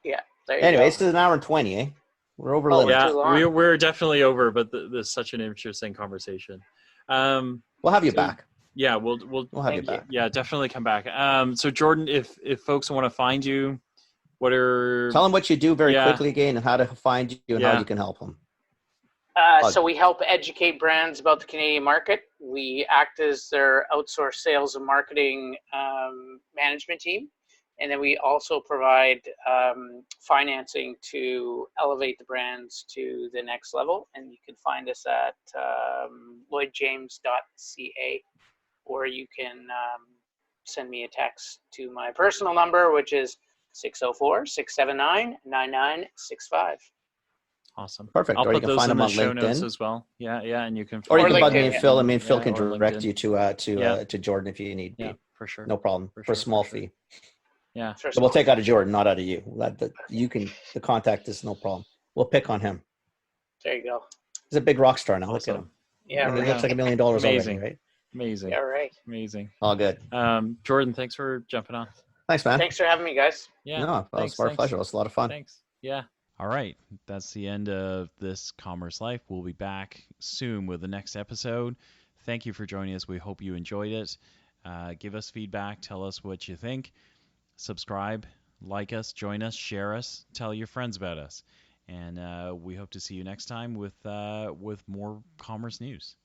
Yeah. There you Anyway, go. this is an hour and 20, eh? We're over Oh, limit. too Yeah, long. we're definitely over, but this is such an interesting conversation. We'll have you back. Yeah, we'll have you Thank you. back. Yeah, definitely come back. So Jordan, if folks want to find you, what are Tell them what you do very quickly again, and how to find you and how you can help them. So we help educate brands about the Canadian market. We act as their outsourced sales and marketing management team. And then we also provide financing to elevate the brands to the next level. And you can find us at Lloyd-James.ca, or you can send me a text to my personal number, which is 604-679-9965. Awesome. Perfect. I'll or you put can those find in them the on show LinkedIn. notes as well. Yeah, and you can. Or you can bug LinkedIn, me and Phil. I mean, Phil yeah, can or direct LinkedIn. you to Jordan if you need. Yeah, for sure. No problem. For a small fee. Yeah. So we'll take out of Jordan, not out of you. You can. The contact is no problem. We'll pick on him. There you go. He's a big rock star now. Awesome. Look at him. Yeah, He right. looks like $1 million already, right? Amazing. Yeah, right. Amazing. All good. Jordan, thanks for jumping on. Thanks, man. Thanks for having me, guys. Yeah. No, it was our pleasure. It was a lot of fun. Thanks. Yeah. All right. That's the end of this Commerce Life. We'll be back soon with the next episode. Thank you for joining us. We hope you enjoyed it. Give us feedback. Tell us what you think. Subscribe, like us, join us, share us, tell your friends about us. And we hope to see you next time with more commerce news.